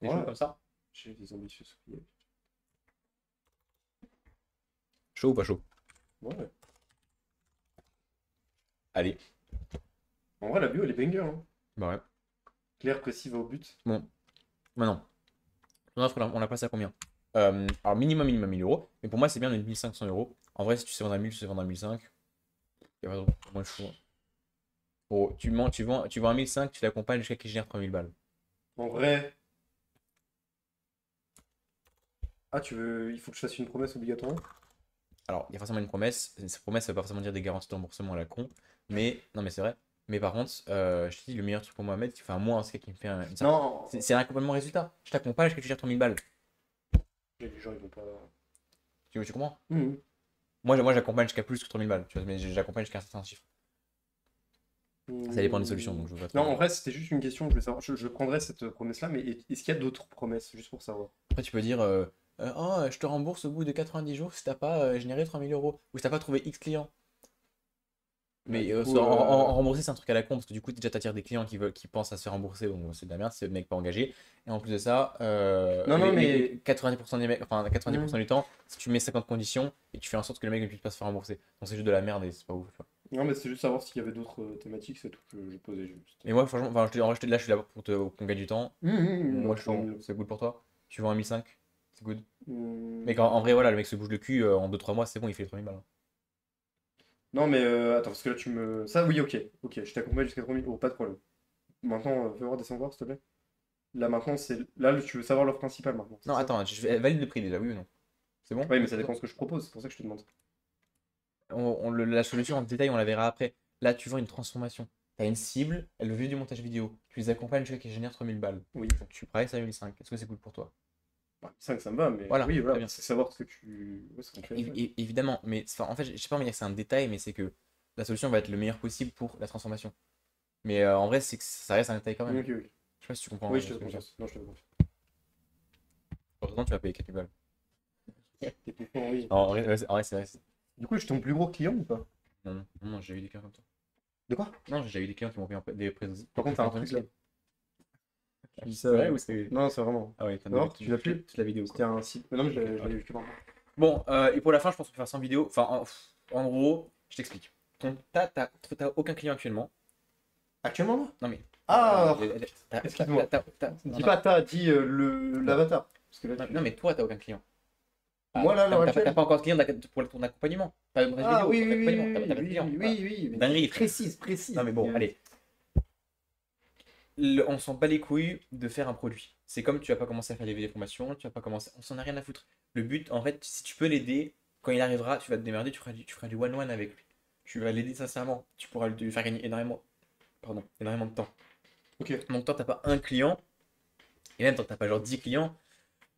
Des Ouais. choses comme ça. J'aide les ambitieux sous-payés. Chaud ou pas chaud? Ouais. Allez. En vrai, la bio, elle est banger. Hein. Bah ouais. Claire, précis, va au but. Bon. Maintenant. Ton offre, on l'a passé à combien? Alors, minimum 1000 euros. Mais pour moi, c'est bien de 1500 euros. En vrai, si tu sais vendre à 1000, tu sais vendre à 1005. Il y a pas de moins chaud. Bon, tu vends à 1005, tu l'accompagnes jusqu'à qu'il génère 3000 balles. En vrai. Ah, tu veux. Il faut que je fasse une promesse obligatoire? Alors, il y a forcément une promesse. Cette promesse, ça veut pas forcément dire des garanties de remboursement à la con. Mais, non, mais c'est vrai. Mais par contre, je te dis, le meilleur truc pour Mohamed, enfin, moi, en tout cas, qui me fait Non. c'est un accompagnement résultat. Je t'accompagne jusqu'à que tu gères 3000 balles. Les gens, ils vont pas. Tu comprends? Mhm. Moi, j'accompagne jusqu'à plus que 3000 balles. Tu vois, mais j'accompagne jusqu'à un certain chiffre. Ça dépend des solutions, donc je veux pas Non, trop. en vrai, c'était juste une question. Je voulais savoir. Je prendrais cette promesse-là, mais est-ce qu'il y a d'autres promesses, juste pour savoir? Après, tu peux dire, oh, je te rembourse au bout de 90 jours si t'as pas généré 3000 euros. Ou si t'as pas trouvé X clients. Bah, Mais du coup, en rembourser, c'est un truc à la con, parce que du coup, déjà, t'attires des clients qui pensent à se faire rembourser, donc c'est de la merde, c'est le mec pas engagé. Et en plus de ça, non, non, mais. 90% des mecs, enfin, 90% Mhm. du temps, si tu mets 50 conditions, et tu fais en sorte que le mec ne puisse pas se faire rembourser. Donc c'est juste de la merde et c'est pas ouf. Tu vois. Non, mais c'est juste savoir s'il y avait d'autres thématiques, c'est tout que je posais juste. Et moi, franchement, enfin, en vrai, là, je suis là pour qu'on gagne du temps. Moi, Non, je suis tant chaud, mieux. c'est good pour toi. Tu vends un 1005, c'est good. Mais Hum, en vrai, voilà, le mec se bouge le cul, en 2-3 mois, c'est bon, il fait les 3000 balles. Non, mais attends, parce que là, tu me. Ça, oui, ok. Ok, je t'accompagne jusqu'à 3000 euros, pas de problème. Maintenant, fais voir, descends voir, s'il te plaît. Là, maintenant, c'est. Là, tu veux savoir l'offre principale maintenant, c'est Non, ça? attends, valide le prix déjà, oui ou non? C'est bon? Oui, mais ça dépend ce que je propose, c'est pour ça que je te demande. La solution en détail, on la verra après. Là, tu vends une transformation. Tu as une cible, elle veut du montage vidéo. Tu les accompagnes jusqu'à qu'ils génèrent 3000 balles. Oui. Donc tu prices à 1005. Est-ce que c'est cool pour toi? Bah, 5, ça me va, mais Voilà, oui, très voilà, bien. c'est savoir ce que tu. Ouais, ce que tu as fait. Évidemment, mais enfin, en fait, je sais pas, mais c'est un détail, mais c'est que la solution va être le meilleur possible pour la transformation. Mais en vrai, c'est que ça reste un détail quand même. Ok, ok. Je sais pas si tu comprends Oui, je ce te que je veux dire. confiance. Non, je te fais confiance. Heureusement, tu vas payer 4000 balles. T'es confiant, oui. En vrai, c'est vrai. Du coup, je suis ton plus gros client ou pas? Non, j'ai déjà eu des clients comme toi. De quoi? Non, j'ai déjà eu des clients qui m'ont payé des prêts. Par contre, t'as un truc là. Je dis ça. C'est vrai ou c'est. Non, c'est vraiment. Ah ouais, Alors, tu l'as plus? toute la vidéo. C'était un site. Mais non, mais je Ok, l'avais ok. vu que maintenant. Bon, et pour la fin, je pense qu'on peut faire 100 vidéos. Enfin, en gros, je t'explique. T'as aucun client actuellement. Actuellement, là? Non, mais. Ah! Excuse-moi. Dis pas t'as, dis l'avatar. Parce que là, Non, mais toi, t'as aucun client. Moi, là, à l'heure T'as actuelle. pas encore de client pour ton accompagnement. Pas de montage Ah, vidéo, oui, pour oui, ton oui, accompagnement. T'as pas de oui, client. oui, Voilà. oui, oui. Dinguerie. Précise, précise. Non, mais bon, allez. On s'en bat les couilles de faire un produit. C'est comme tu vas pas commencer à faire des formations, tu vas pas commencer. On s'en a rien à foutre. Le but, en fait, si tu peux l'aider, quand il arrivera, tu vas te démerder, tu feras du one-one avec lui. Tu vas l'aider sincèrement. Tu pourras lui faire gagner énormément de temps. Ok. Donc, tant que t'as pas un client, et même tant que t'as pas genre 10 clients,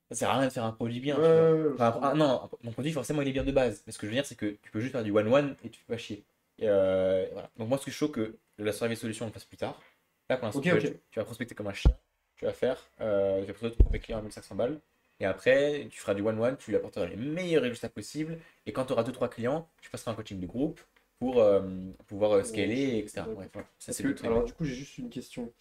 ça sert à rien de faire un produit bien, tu vois. Ouais, Enfin, non, mon produit, forcément, il est bien de base. Mais ce que je veux dire, c'est que tu peux juste faire du one-one et tu fais pas chier. Et voilà. Donc, moi, ce que je trouve que la service solution, on le fasse plus tard. Là, pour l'instant, ok, ok. tu vas prospecter comme un chien. Tu vas faire, tu vas proposer ton premier client à 1500 balles. Et après, tu feras du one-one, tu lui apporteras les meilleurs résultats possibles. Et quand tu auras 2-3 clients, tu passeras un coaching de groupe pour pouvoir scaler, etc. D'accord. Bref, voilà. Ça, Parce c'est que, le truc. alors, du coup, j'ai juste une question.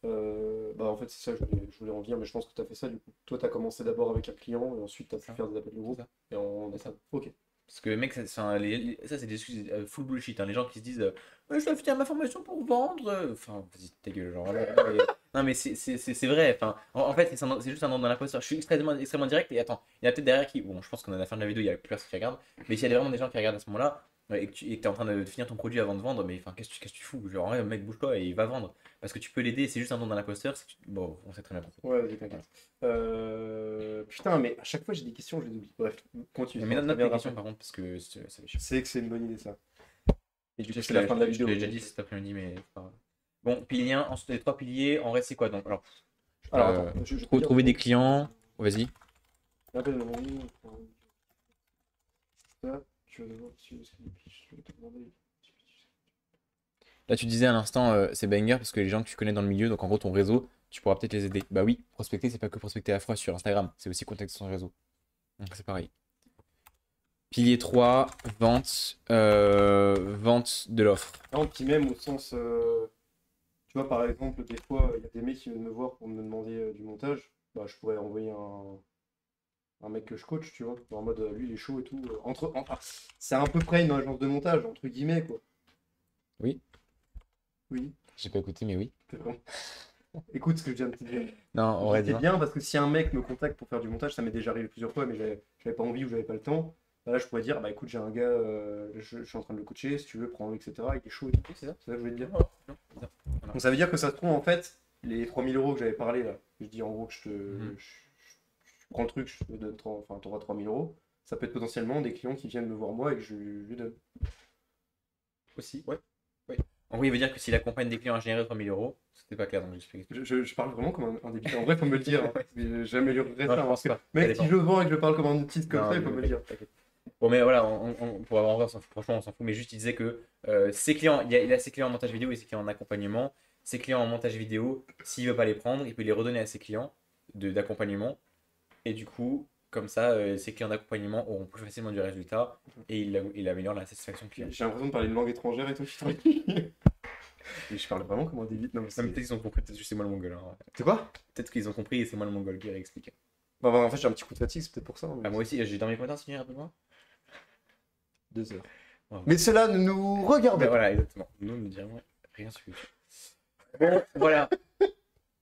Bah, en fait, c'est ça, je voulais en venir, mais je pense que tu as fait ça. Du coup, toi, tu as commencé d'abord avec un client, et ensuite, tu as pu Ça, faire des appels de c'est groupe. ça. Et en... C'est ça. Ok. Parce que, mec, ça, c'est des excuses full bullshit. Hein. Les gens qui se disent ouais, je dois finir ma formation pour vendre. Enfin, vas-y, ta gueule. Genre, non, mais c'est vrai. Enfin, en fait, c'est juste un nom dans l'imposteur. Je suis extrêmement direct. Et attends, il y a peut-être derrière qui. Bon, je pense qu'on est à la fin de la vidéo, il y a plus personne qui regarde. Mais s'il y a vraiment des gens qui regardent à ce moment-là et que tu es en train de finir ton produit avant de vendre, mais enfin, qu'est-ce que tu fous? Genre, en vrai, mec, bouge-toi et il va vendre. Parce que tu peux l'aider. C'est juste un nom dans l'imposteur. Bon, on sait très bien pourquoi. Ouais, vas-y, t'inquiète. Putain, mais à chaque fois, j'ai des questions, je les oublie. Bref, continue. Mais Ça note tes reviendra questions après. par contre, parce que ça fait Je chier. sais que c'est une bonne idée, ça. Et du coup, Je c'est la fin de la je vidéo. te l'ai déjà dit cet après-midi, mais c'est pas grave. Bon, pilier 1, ensuite les 3 piliers, en reste c'est quoi donc? Alors, Alors attends, je peux dire trouver des clients. Vas-y. Appelle le nom, ça, tu vas devoir suivre ce qu'il dit, je vais te demander. Là, tu disais à l'instant, c'est banger parce que les gens que tu connais dans le milieu, donc en gros ton réseau, tu pourras peut-être les aider. Bah oui, prospecter, c'est pas que prospecter à la fois sur Instagram, c'est aussi contacter son réseau. Donc c'est pareil. Pilier 3, vente, vente de l'offre. Non, puis même au sens, tu vois, par exemple, des fois, il y a des mecs qui viennent me voir pour me demander du montage. Bah, je pourrais envoyer un mec que je coach, tu vois, en mode lui il est chaud et tout. Enfin, c'est à peu près une agence de montage, entre guillemets, quoi. Oui, Oui, j'ai pas écouté, mais oui. c'est vraiment. Écoute ce que je viens de te dire. Non, en vrai, C'est dis-moi. bien parce que si un mec me contacte pour faire du montage, ça m'est déjà arrivé plusieurs fois, mais j'avais pas envie ou j'avais pas le temps. Bah là, je pourrais dire, bah écoute, j'ai un gars, je suis en train de le coacher, si tu veux, prends-le, etc. Il est chaud et tout. C'est ça. C'est ça que je voulais te dire. Voilà. Non, c'est ça. Voilà. Donc ça veut dire que ça se trouve, en fait, les 3000 € que j'avais parlé là, je dis en gros que Mhm. je prends le truc, je te donne 30, enfin, t'auras 3000 €. Ça peut être potentiellement des clients qui viennent me voir moi et que je lui donne. Aussi, ouais. Ouais. En gros, il veut dire que s'il accompagne des clients à générer 3000 €, c'était pas clair, donc j'explique. Je parle vraiment comme un débile. En vrai, faut me le dire, hein. Mais j'améliorerai Non, ça. je pense pas. Ça Mec, dépend. si je vends et que je parle comme un autiste comme Non, ça, il faut me le dire. t'inquiète. Bon, mais voilà, pour avoir en vrai, franchement, on s'en fout. Mais juste, il disait que ses clients, il a ses clients en montage vidéo et ses clients en accompagnement. Ses clients en montage vidéo, s'il veut pas les prendre, il peut les redonner à ses clients d'accompagnement. Et du coup, comme ça, ses clients d'accompagnement auront plus facilement du résultat et il améliore la satisfaction client. J'ai l'impression de parler une langue étrangère et tout. Putain. Et je parle vraiment comme un débile. Non, mais Même peut-être qu'ils ont compris, peut-être que c'est moi le mongol, hein. C'est quoi? Peut-être qu'ils ont compris et c'est moi le mongol qui réexplique. Bah, en fait, j'ai un petit coup de fatigue, c'est peut-être pour ça, hein, mais Ah, moi aussi, j'ai dormi combien de temps, si tu rappelle-moi? 2 heures. Wow. Mais cela ne nous regarde Ben pas. voilà, exactement. Nous ne dirons rien sur YouTube. Bon, voilà.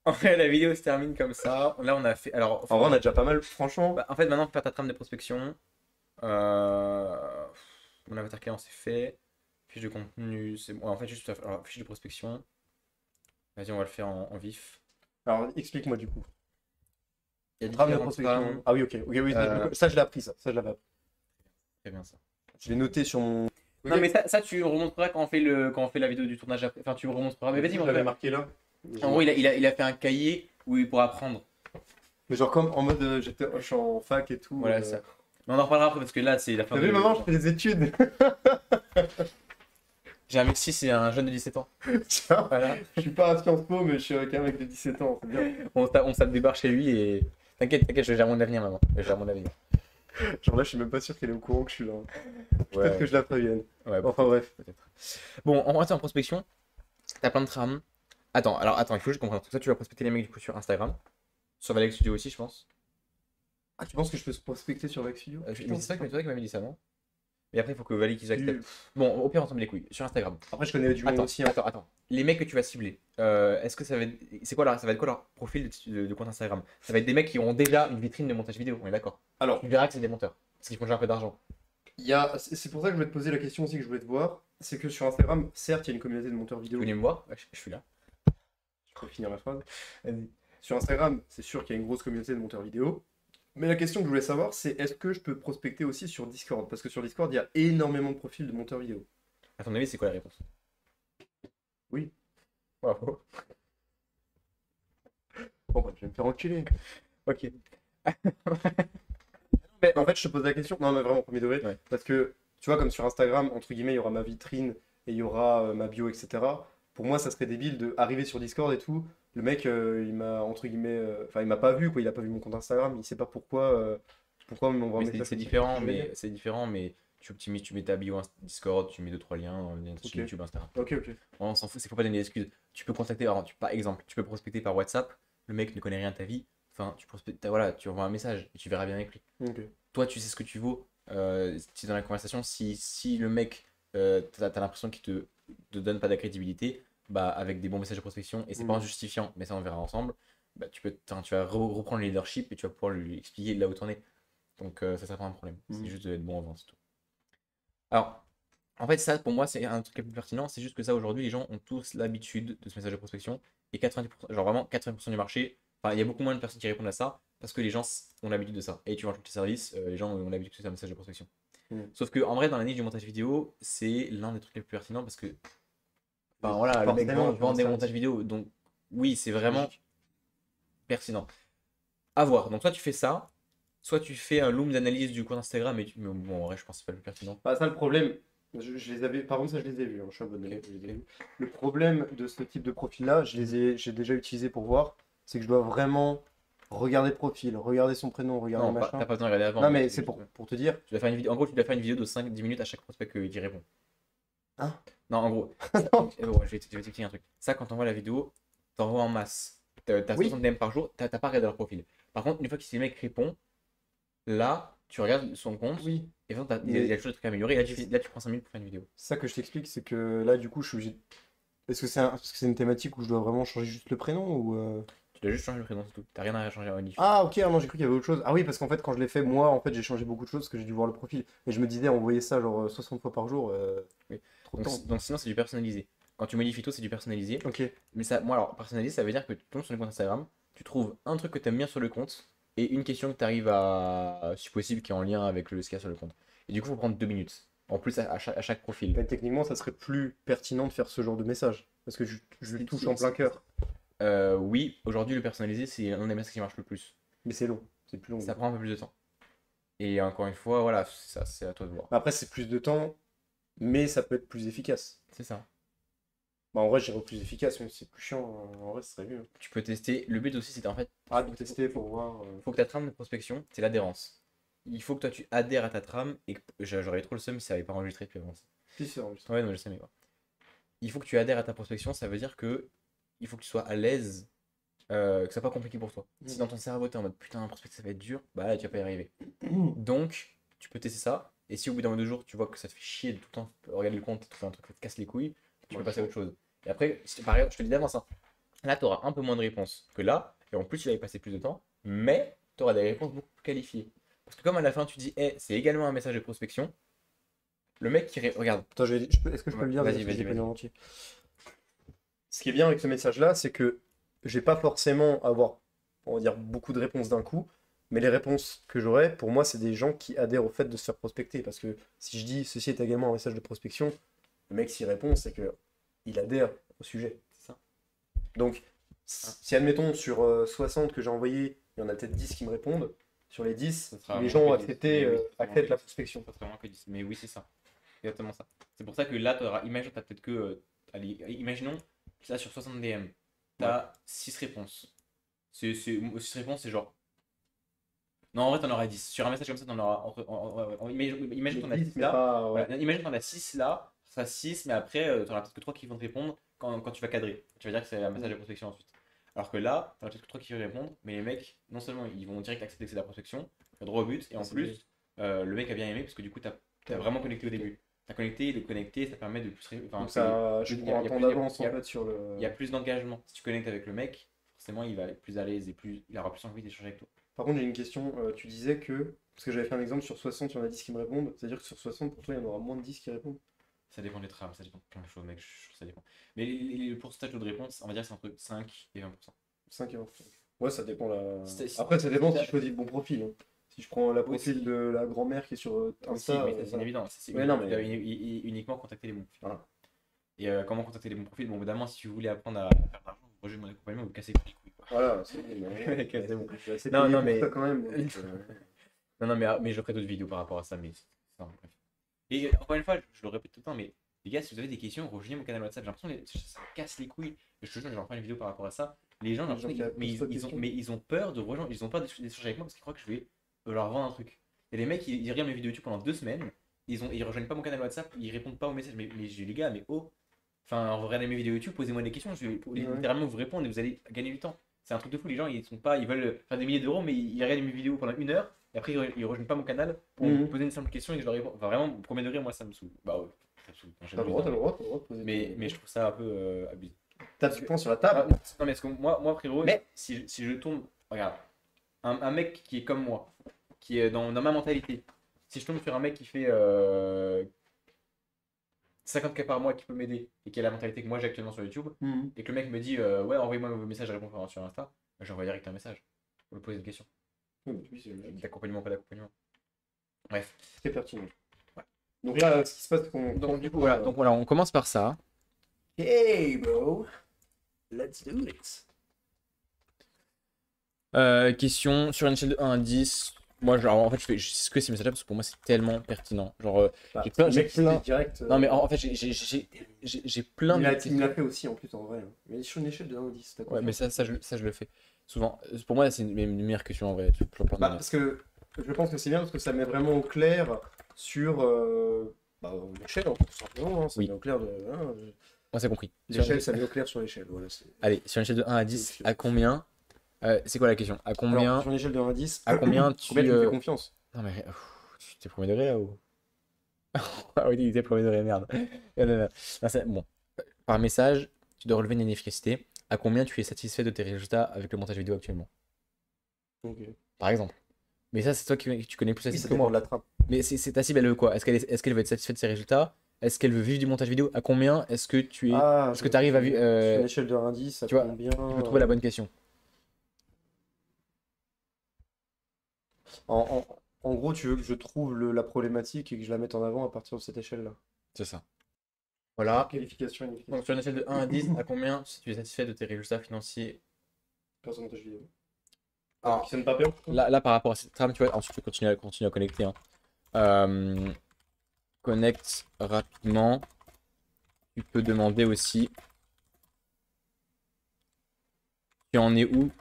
En fait, la vidéo se termine comme ça. Là, on a fait. Alors, En vrai, on a déjà pas mal, franchement. bah, en fait, maintenant, pour faire ta trame de prospection, mon avatar client, c'est fait. Fiche de contenu, c'est bon. En fait, juste alors, fiche de prospection. Vas-y, on va le faire en vif. Alors, explique-moi du coup. Il y a Trame de différentes prospection. trames. Ah oui, ok. Oui, ça, je l'ai appris, ça. Ça, je l'avais appris. Très bien ça. Je l'ai noté sur mon. Non, mais ça, tu remonteras quand on fait la vidéo du tournage après. Enfin, tu remonteras. Mais vas-y, je mon l'avais frère. marqué là. En gros, il a fait un cahier où il pourra apprendre. Mais genre, comme en mode je suis en fac et tout. Voilà, ça. Mais on en reparlera après parce que là, c'est la fin T'as de. vu, maman, je fais des études. J'ai un mec si c'est un jeune de 17 ans. Tiens, Voilà. je suis pas à Sciences Po, mais je suis avec un mec de 17 ans, c'est bien. On tape des barres chez lui et. T'inquiète, je gère mon avenir, maman. Je gère mon avenir. Genre là, je suis même pas sûr qu'elle est au courant que je suis là. Peut-être Ouais, que je la prévienne. ouais, Enfin bref. peut-être. Bon, en vrai, en prospection, t'as plein de trames. Attends, il faut juste comprendre. Ça, tu vas prospecter les mecs du coup sur Instagram. Sur Valek Studio aussi, je pense. Ah, tu penses que je peux se prospecter sur Vax Studio? Mais c'est toi qui m'avais dit ça, non? Mais après, il faut que Valek ils acceptent. Tu- Bon, au pire, on s'en met les couilles. Sur Instagram. Après, je connais du monde Attends, aussi. Hein. attends. Les mecs que tu vas cibler, est-ce que ça va être. Ça va être quoi leur profil de compte Instagram? Ça va être des mecs qui ont déjà une vitrine de montage vidéo, on est d'accord? Alors, Tu verras que c'est des monteurs. Parce qu'ils font déjà un peu d'argent. c'est pour ça que je voulais te poser la question aussi que je voulais te voir. C'est que sur Instagram, certes, il y a une communauté de monteurs Tu vidéo. venez me voir? Ouais, je suis là. Je peux finir la phrase. Vas-y. Sur Instagram, c'est sûr qu'il y a une grosse communauté de monteurs vidéo. Mais la question que je voulais savoir, c'est est-ce que je peux prospecter aussi sur Discord? Parce que sur Discord, il y a énormément de profils de monteurs vidéo. À ton avis, c'est quoi la réponse? Oui. Bravo. Bon, bah, je vais me faire enculer. Ok. Mais en fait, je te pose la question. Non, mais vraiment, premier degré. Ouais. Parce que, tu vois, comme sur Instagram, entre guillemets, il y aura ma vitrine et il y aura ma bio, etc. Pour moi, ça serait débile de arriver sur Discord et tout. Le mec, il m'a, entre guillemets, enfin, il m'a pas vu, quoi. Il a pas vu mon compte Instagram. Il sait pas pourquoi il m'envoie un Mais message. c'est comme ça. différent, Je vais dire. c'est différent, mais tu optimises, tu mets ta bio Discord, tu mets 2-3 liens, lien Ok. YouTube, Instagram. Ok, ok. On s'en fout, c'est faut pas donner d'excuses. Tu peux contacter, alors, par exemple, tu peux prospecter par WhatsApp, le mec ne connaît rien de ta vie, enfin, tu prospectes, voilà, tu envoies un message et tu verras bien avec lui. Ok. Toi, tu sais ce que tu vaux, si dans la conversation, si le mec, t'as l'impression qu'il te donne pas de la crédibilité, bah, avec des bons messages de prospection, et c'est pas en justifiant, mais ça on verra ensemble, bah, tu vas reprendre le leadership et tu vas pouvoir lui expliquer là où t'en es. Donc ça sera pas un problème, c'est juste d'être bon en vente, c'est tout. Alors, en fait, ça pour moi c'est un truc qui est plus pertinent, c'est juste que ça aujourd'hui les gens ont tous l'habitude de ce message de prospection, et 90%, genre vraiment 80% du marché, enfin il y a beaucoup moins de personnes qui répondent à ça, parce que les gens ont l'habitude de ça. Et tu vends tes services, les gens ont l'habitude de ce message de prospection. Mm. Sauf que en vrai, dans la niche du montage vidéo, c'est l'un des trucs les plus pertinents parce que, enfin voilà, le mec Forcément, vend des ça montages attire. vidéo. Donc, oui, c'est vraiment Logique. pertinent. À voir. Donc, soit tu fais ça, soit tu fais un loom d'analyse du compte Instagram. Mais bon, en vrai, je pense que c'est pas le plus pertinent. Bah, ça, le problème, je les avais, par contre, ça, je les ai vus, hein, je suis abonné, Ok, je les ai ok. vus. Le problème de ce type de profil-là, j'ai déjà utilisé pour voir, c'est que je dois vraiment regarder le profil, regarder son prénom, regarder Non, machin. t'as pas besoin de regarder avant, Non, mais mais c'est c'est juste. pour te dire. Tu dois faire une vidéo. En gros, tu dois faire une vidéo de 5-10 minutes à chaque prospect qui répond. Hein? Non, en gros, ça, Non. ouais, je vais t'expliquer un truc. Ça, quand t'envoies la vidéo, t'envoies en masse. T'as Oui, 60 DM par jour, t'as pas regardé leur profil. Par contre, une fois que si le mec répond, là, tu regardes son compte, oui. et vraiment, il y a Mais toujours des trucs à améliorer. Et là, tu prends 5 minutes pour faire une vidéo. c'est ça que je t'explique, c'est que là, du coup, je suis obligé. Est-ce que parce que c'est une thématique où je dois vraiment changer juste le prénom ou Tu dois juste changer le prénom, c'est tout. T'as rien à changer en modif. Ah, ok, ah non, j'ai cru qu'il y avait autre chose. Ah oui, parce qu'en fait, quand je l'ai fait, moi, en fait, j'ai changé beaucoup de choses parce que j'ai dû voir le profil. Et je me disais, envoyer ça genre 60 fois par jour, Oui. trop de temps. Donc sinon, c'est du personnalisé. Quand tu modifies tout, c'est du personnalisé. Ok. Mais ça, moi, alors, personnalisé, ça veut dire que tu tombes sur le compte Instagram, tu trouves un truc que tu aimes bien sur le compte et une question que tu arrives à, si possible, qui est en lien avec ce qu'il y a sur le compte. Et du coup, il faut prendre 2 minutes. En plus, à chaque profil. Mais techniquement, ça serait plus pertinent de faire ce genre de message. Parce que je le touche en plein cœur. Oui, aujourd'hui, le personnalisé, c'est un des messages qui marche le plus. Mais c'est long. C'est plus long. Ça prend un peu plus de temps. Et encore une fois, voilà, ça, c'est à toi de voir. Après, c'est plus de temps, mais ça peut être plus efficace. C'est ça. Bah, en vrai, j'irais au plus efficace, mais c'est plus chiant. En vrai, ce serait mieux. Tu peux tester. Le but aussi, c'est en fait, Ah, de tester pour voir. faut que ta trame de prospection, c'est l'adhérence. Il faut que toi, tu adhères à ta trame et que j'aurais trop le seum si ça n'avait pas enregistré depuis avant. Si, c'est enregistré. Ouais, non, je sais, mais ouais. Il faut que tu adhères à ta prospection, ça veut dire que il faut que tu sois à l'aise, que ça soit pas compliqué pour toi. Si dans ton cerveau t'es en mode putain, prospect ça va être dur, bah là tu vas pas y arriver. Donc, tu peux tester ça, et si au bout d'un ou deux jours tu vois que ça te fait chier de tout le temps regarder le compte, trouver un truc qui te casse les couilles, tu peux Ouais, passer à autre chose. Et après, pareil, je te le dis d'avance, hein, là tu auras un peu moins de réponses que là, et en plus tu vas y passer plus de temps, mais tu auras des réponses beaucoup plus qualifiées. Parce que comme à la fin tu dis, hey, c'est également un message de prospection, le mec qui regarde. Attends, est-ce que je peux le lire Vas-y, parce que je l'ai pas lu vas-y. en entier. Ce qui est bien avec ce message-là, c'est que je vais pas forcément avoir, on va dire, beaucoup de réponses d'un coup, mais les réponses que j'aurai, pour moi, c'est des gens qui adhèrent au fait de se faire prospecter. Parce que si je dis ceci est également un message de prospection, le mec s'y répond, c'est que il adhère au sujet. C'est ça. Donc, si admettons sur 60 que j'ai envoyé, il y en a peut-être 10 qui me répondent, sur les 10, Ça sera les moins gens ont que 10. accepté, Mais oui, ça sera moins acceptent que la 10. prospection. Ça sera moins que 10. Mais oui, c'est ça. Exactement ça. C'est pour ça que là, imagine, tu as peut-être que. Allez, imaginons, là sur 60 DM, tu Ouais. as 6 réponses. 6 réponses, c'est genre. Non, en vrai, t'en auras 10. Sur un message comme ça, t'en auras. Imagine, t'en as 6 Mais là. pas, ouais. Voilà, imagine, t'en as 6 là. Ça 6, mais après, t'en as peut-être que 3 qui vont te répondre quand tu vas cadrer. Tu vas dire que c'est un message de prospection ensuite. Alors que là, t'en as peut-être que 3 qui vont répondre, mais les mecs, non seulement ils vont direct accepter que c'est de la prospection, droit au but, et en C'est bien. plus, le mec a bien aimé parce que du coup, t'as Ouais. vraiment connecté au début. T'as connecté, le connecter, ça permet de plus. Enfin, Donc ça, je il y prends a- un il y a temps plus- d'avance il y en a- fait sur le. il y a plus d'engagement. Si tu connectes avec le mec, forcément, il va être plus à l'aise et plus, il aura plus envie d'échanger avec toi. Par contre, j'ai une question. Tu disais que, parce que j'avais fait un exemple sur 60, il y en a 10 qui me répondent. C'est-à-dire que sur 60, pour toi, il y en aura moins de 10 qui répondent. Ça dépend des trames, ça dépend de plein de choses, mec. Ça dépend. Mais le pourcentage de réponse, on va dire que c'est entre 5 et 20%. 5 et 20. Ouais, ça dépend là. Si- Après, ça dépend si si je choisis le bon profil, hein. Si je prends la Oui, profil de la grand-mère qui est sur aussi, Insta, mais ça, c'est voilà. évident. Ouais, non, Tu mais dois uniquement contacter les bons profils. voilà. Et comment contacter les bons profils? Bon, évidemment, si vous voulez apprendre à faire de l'argent, vous rejoignez mon accompagnement, vous cassez les couilles, quoi. Voilà, c'est mais- C'est bon. j'ai assez Non, payé non, pour mais. ça quand même. Donc, Non, non, mais je ferai d'autres vidéos par rapport à ça, mais bref. Et encore une fois, je le répète tout le temps, mais les gars, si vous avez des questions, rejoignez mon canal WhatsApp. J'ai l'impression que ça me casse les couilles. Et je te jure, je vais en faire une vidéo par rapport à ça. Les gens, j'ai Les gens l'impression qui posent pas de questions. mais ils ont peur de rejoindre, ils ont peur d'échanger avec moi parce qu'ils croient que je vais leur vendre un truc. Et les mecs, ils regardent mes vidéos YouTube pendant 2 semaines, ils rejoignent pas mon canal WhatsApp, ils répondent pas aux messages. Mais j'ai les gars, mais oh, enfin, regardez mes vidéos YouTube, posez-moi des questions, je vais littéralement vous répondre et vous allez gagner du temps. C'est un truc de fou, les gens, ils sont pas, ils veulent faire des milliers d'euros, mais ils regardent mes vidéos pendant 1 heure, et après ils rejoignent pas mon canal pour me poser une simple question et que je leur réponds. Enfin, vraiment, au premier degré, moi, ça me saoule. Bah ouais, ça me saoule. Enfin, T'as le droit, t'as le droit, t'as le droit de poser mais je trouve ça un peu abusé. Tape du poing sur la Ah, table. non, mais parce que moi frérot, Mais- si je tombe, regarde, un mec qui est comme moi, qui est dans ma mentalité, si je tombe sur un mec qui fait 50K par mois qui peut m'aider et qui a la mentalité que moi j'ai actuellement sur YouTube, Mhm. et que le mec me dit ouais, envoyez-moi vos messages, je réponds sur Insta, bah, j'envoie direct un message pour lui poser une question. Oui, c'est logique. D'accompagnement, pas d'accompagnement. Bref. Très pertinent. Donc là, ce qui se passe, c'est qu'on. Donc, du coup, voilà. Donc, voilà, on commence par ça. Hey, bro. Let's do this. Question sur une échelle de 1 à 10. Moi, genre, en fait, je sais ce que ces messages-là parce que pour moi, c'est tellement pertinent. Genre, Bah, j'ai plein. le mec, c'était direct. Non, mais en fait, j'ai plein de il questions. l'a fait aussi en plus en vrai. Mais sur une échelle de 1 à 10, t'as Ouais, mais confiance. ça, je le fais. Souvent. Pour moi, c'est une meilleure question en vrai. Je peux plein de Bah, manières. parce que je pense que c'est bien parce que ça met vraiment au clair sur l'échelle, en fait, tout simplement. Hein, ça Oui. met au clair de. Moi, c'est compris. L'échelle, ça met au clair sur l'échelle. Voilà, Allez, sur une échelle de 1 à 10, à combien c'est quoi la question? À Alors, combien sur une échelle de 1 à 10, À combien combien tu me fais euh, confiance? Non, mais tu t'es premier degré là ou Ah oui, il était premier degré, merde. Non, non, non. Non, bon. Par message, tu dois relever une inefficacité. À combien tu es satisfait de tes résultats avec le montage vidéo actuellement? Ok. Par exemple. Mais ça, c'est toi qui tu connais plus la Oui, cible ça que dépend moi. de la trame. Mais ta cible, elle veut quoi? Est-ce qu'elle veut être satisfaite de ses résultats? Est-ce qu'elle veut vivre du montage vidéo? À combien est-ce que tu es. Ah, Est-ce que tu arrives à vivre. sur une échelle de 1 à 10, à Tu vois, combien il faut trouver la bonne question. En, en gros, tu veux que je trouve la problématique et que je la mette en avant à partir de cette échelle-là. C'est ça. Voilà. Qualification, Donc, sur une échelle de 1 à 10, à combien tu es satisfait de tes résultats financiers? Personne montage vidéo. Alors, Qui sonne pas peur? là, par rapport à cette trame, tu vois, ensuite, tu continues à connecter. Hein. Euh, Connecte rapidement. Tu peux demander aussi, tu en es où?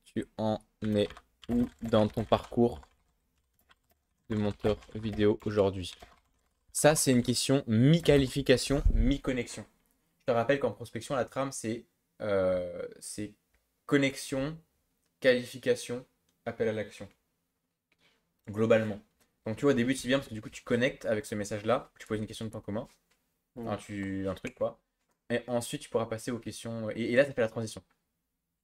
Tu en es où dans ton parcours de monteur vidéo aujourd'hui? Ça, c'est une question mi-qualification, mi-connexion. Je te rappelle qu'en prospection, la trame, c'est connexion, qualification, appel à l'action. Globalement. Donc tu vois, au début, c'est bien parce que du coup, tu connectes avec ce message-là, tu poses une question de point commun, un truc quoi. Et ensuite, tu pourras passer aux questions. Et là, ça fait la transition.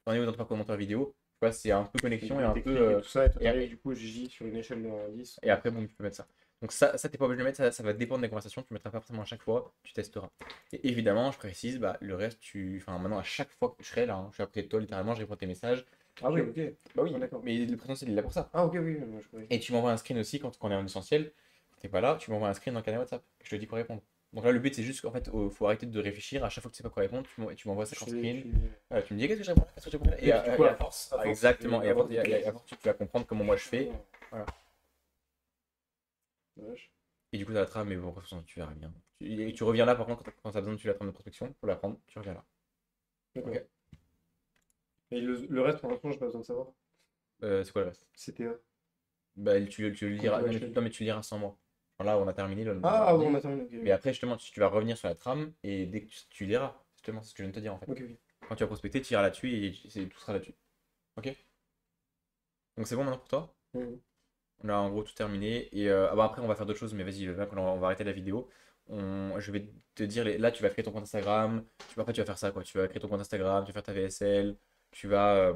On est où dans ton commentaire vidéo, tu vois, c'est un peu connexion et un peu. Et tout ça, et, et- du coup, j'y sur une échelle de 1 à 10. Et après, bon, tu peux mettre ça. Donc ça t'es pas obligé de le mettre, ça va dépendre des conversations, tu ne mettras pas forcément à chaque fois, tu testeras. Et évidemment, je précise, bah, le reste, enfin maintenant, à chaque fois que je serai là, hein, je suis à côté de toi, littéralement, je réponds à tes messages. Ah oui, ok. Bah oui, Ah, d'accord. mais le présentiel, il est là pour ça. Ah, ok, oui. Moi, je croyais. Et tu m'envoies un screen aussi quand on est en essentiel, quand t'es pas là, tu m'envoies un screen dans le canal WhatsApp, je te dis quoi répondre. Donc là, le but, c'est juste qu'en fait, faut arrêter de réfléchir, à chaque fois que tu sais pas quoi répondre, tu m'envoies 50 screens. Tu me dis qu'est-ce que je réponds, qu'est-ce que je réponds. Et du coup, à force, exactement, et à force, tu vas comprendre comment moi je fais. Voilà. Vache. Et du coup, tu as la trame, mais bon, tu verras bien. Tu reviens là, par contre, quand tu as besoin de suivre la trame de prospection, pour la prendre, tu reviens là. D'accord. Ok. Et le reste, pour l'instant, j'ai pas besoin de savoir. C'est quoi le reste? CTA. Bah, tu le liras. Compte Non, mais tu le liras sans moi. Genre là, on a terminé. Ah, bon, on a terminé. Ok. Mais après, justement, tu vas revenir sur la trame et dès que tu liras, justement, c'est ce que je viens de te dire en fait. Ok, ok. Quand tu vas prospecter, tu iras là-dessus et tout sera là-dessus. Ok? Donc c'est bon maintenant pour toi? Mhm. On a en gros tout terminé. Et après, on va faire d'autres choses, mais vas-y, là, quand on va arrêter la vidéo. Je vais te dire, là, tu vas créer ton compte Instagram. Après, tu vas faire ça, quoi. Tu vas créer ton compte Instagram, tu vas faire ta VSL, tu vas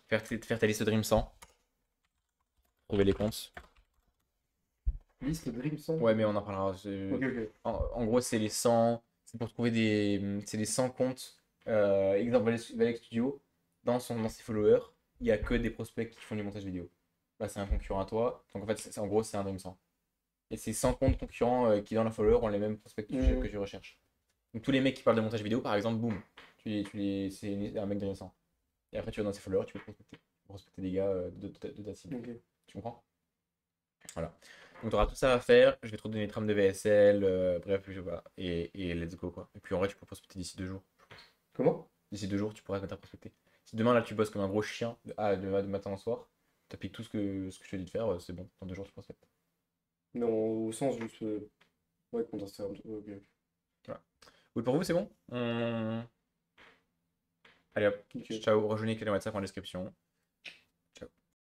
faire ta liste Dream 100. Trouver les comptes. Liste Dream 100. Ouais, mais on en parlera. Ok, ok. En gros, c'est les 100. C'est pour trouver c'est les 100 comptes. Exemple, Valek Studio, dans ses followers, il n'y a que des prospects qui font du montage vidéo. Là, c'est un concurrent à toi. Donc, en fait, en gros, c'est un Dream 100. Et c'est 100 comptes concurrents qui, dans la follower, ont les mêmes prospects que tu recherches. Donc, tous les mecs qui parlent de montage vidéo, par exemple, boum, c'est un mec Dream 100. Et après, tu vas dans ses followers, tu peux prospecter des gars de ta cible. Ok. Tu comprends? Voilà. Donc, tu auras tout ça à faire. Je vais te redonner les trames de VSL. Bref, voilà. Et let's go, quoi. Et puis, en vrai, tu peux prospecter d'ici 2 jours. Comment? D'ici 2 jours, tu pourras te mettre à prospecter. Si demain, là, tu bosses comme un gros chien de matin au soir, tu appliques tout ce que je te dis de faire, c'est bon. Dans 2 jours, tu prospectes. Non, au sens juste. Ouais, compte Instagram. Ok. Voilà. Oui, pour vous, c'est bon? Allez hop. Ok. Ciao. Rejoignez le WhatsApp en description.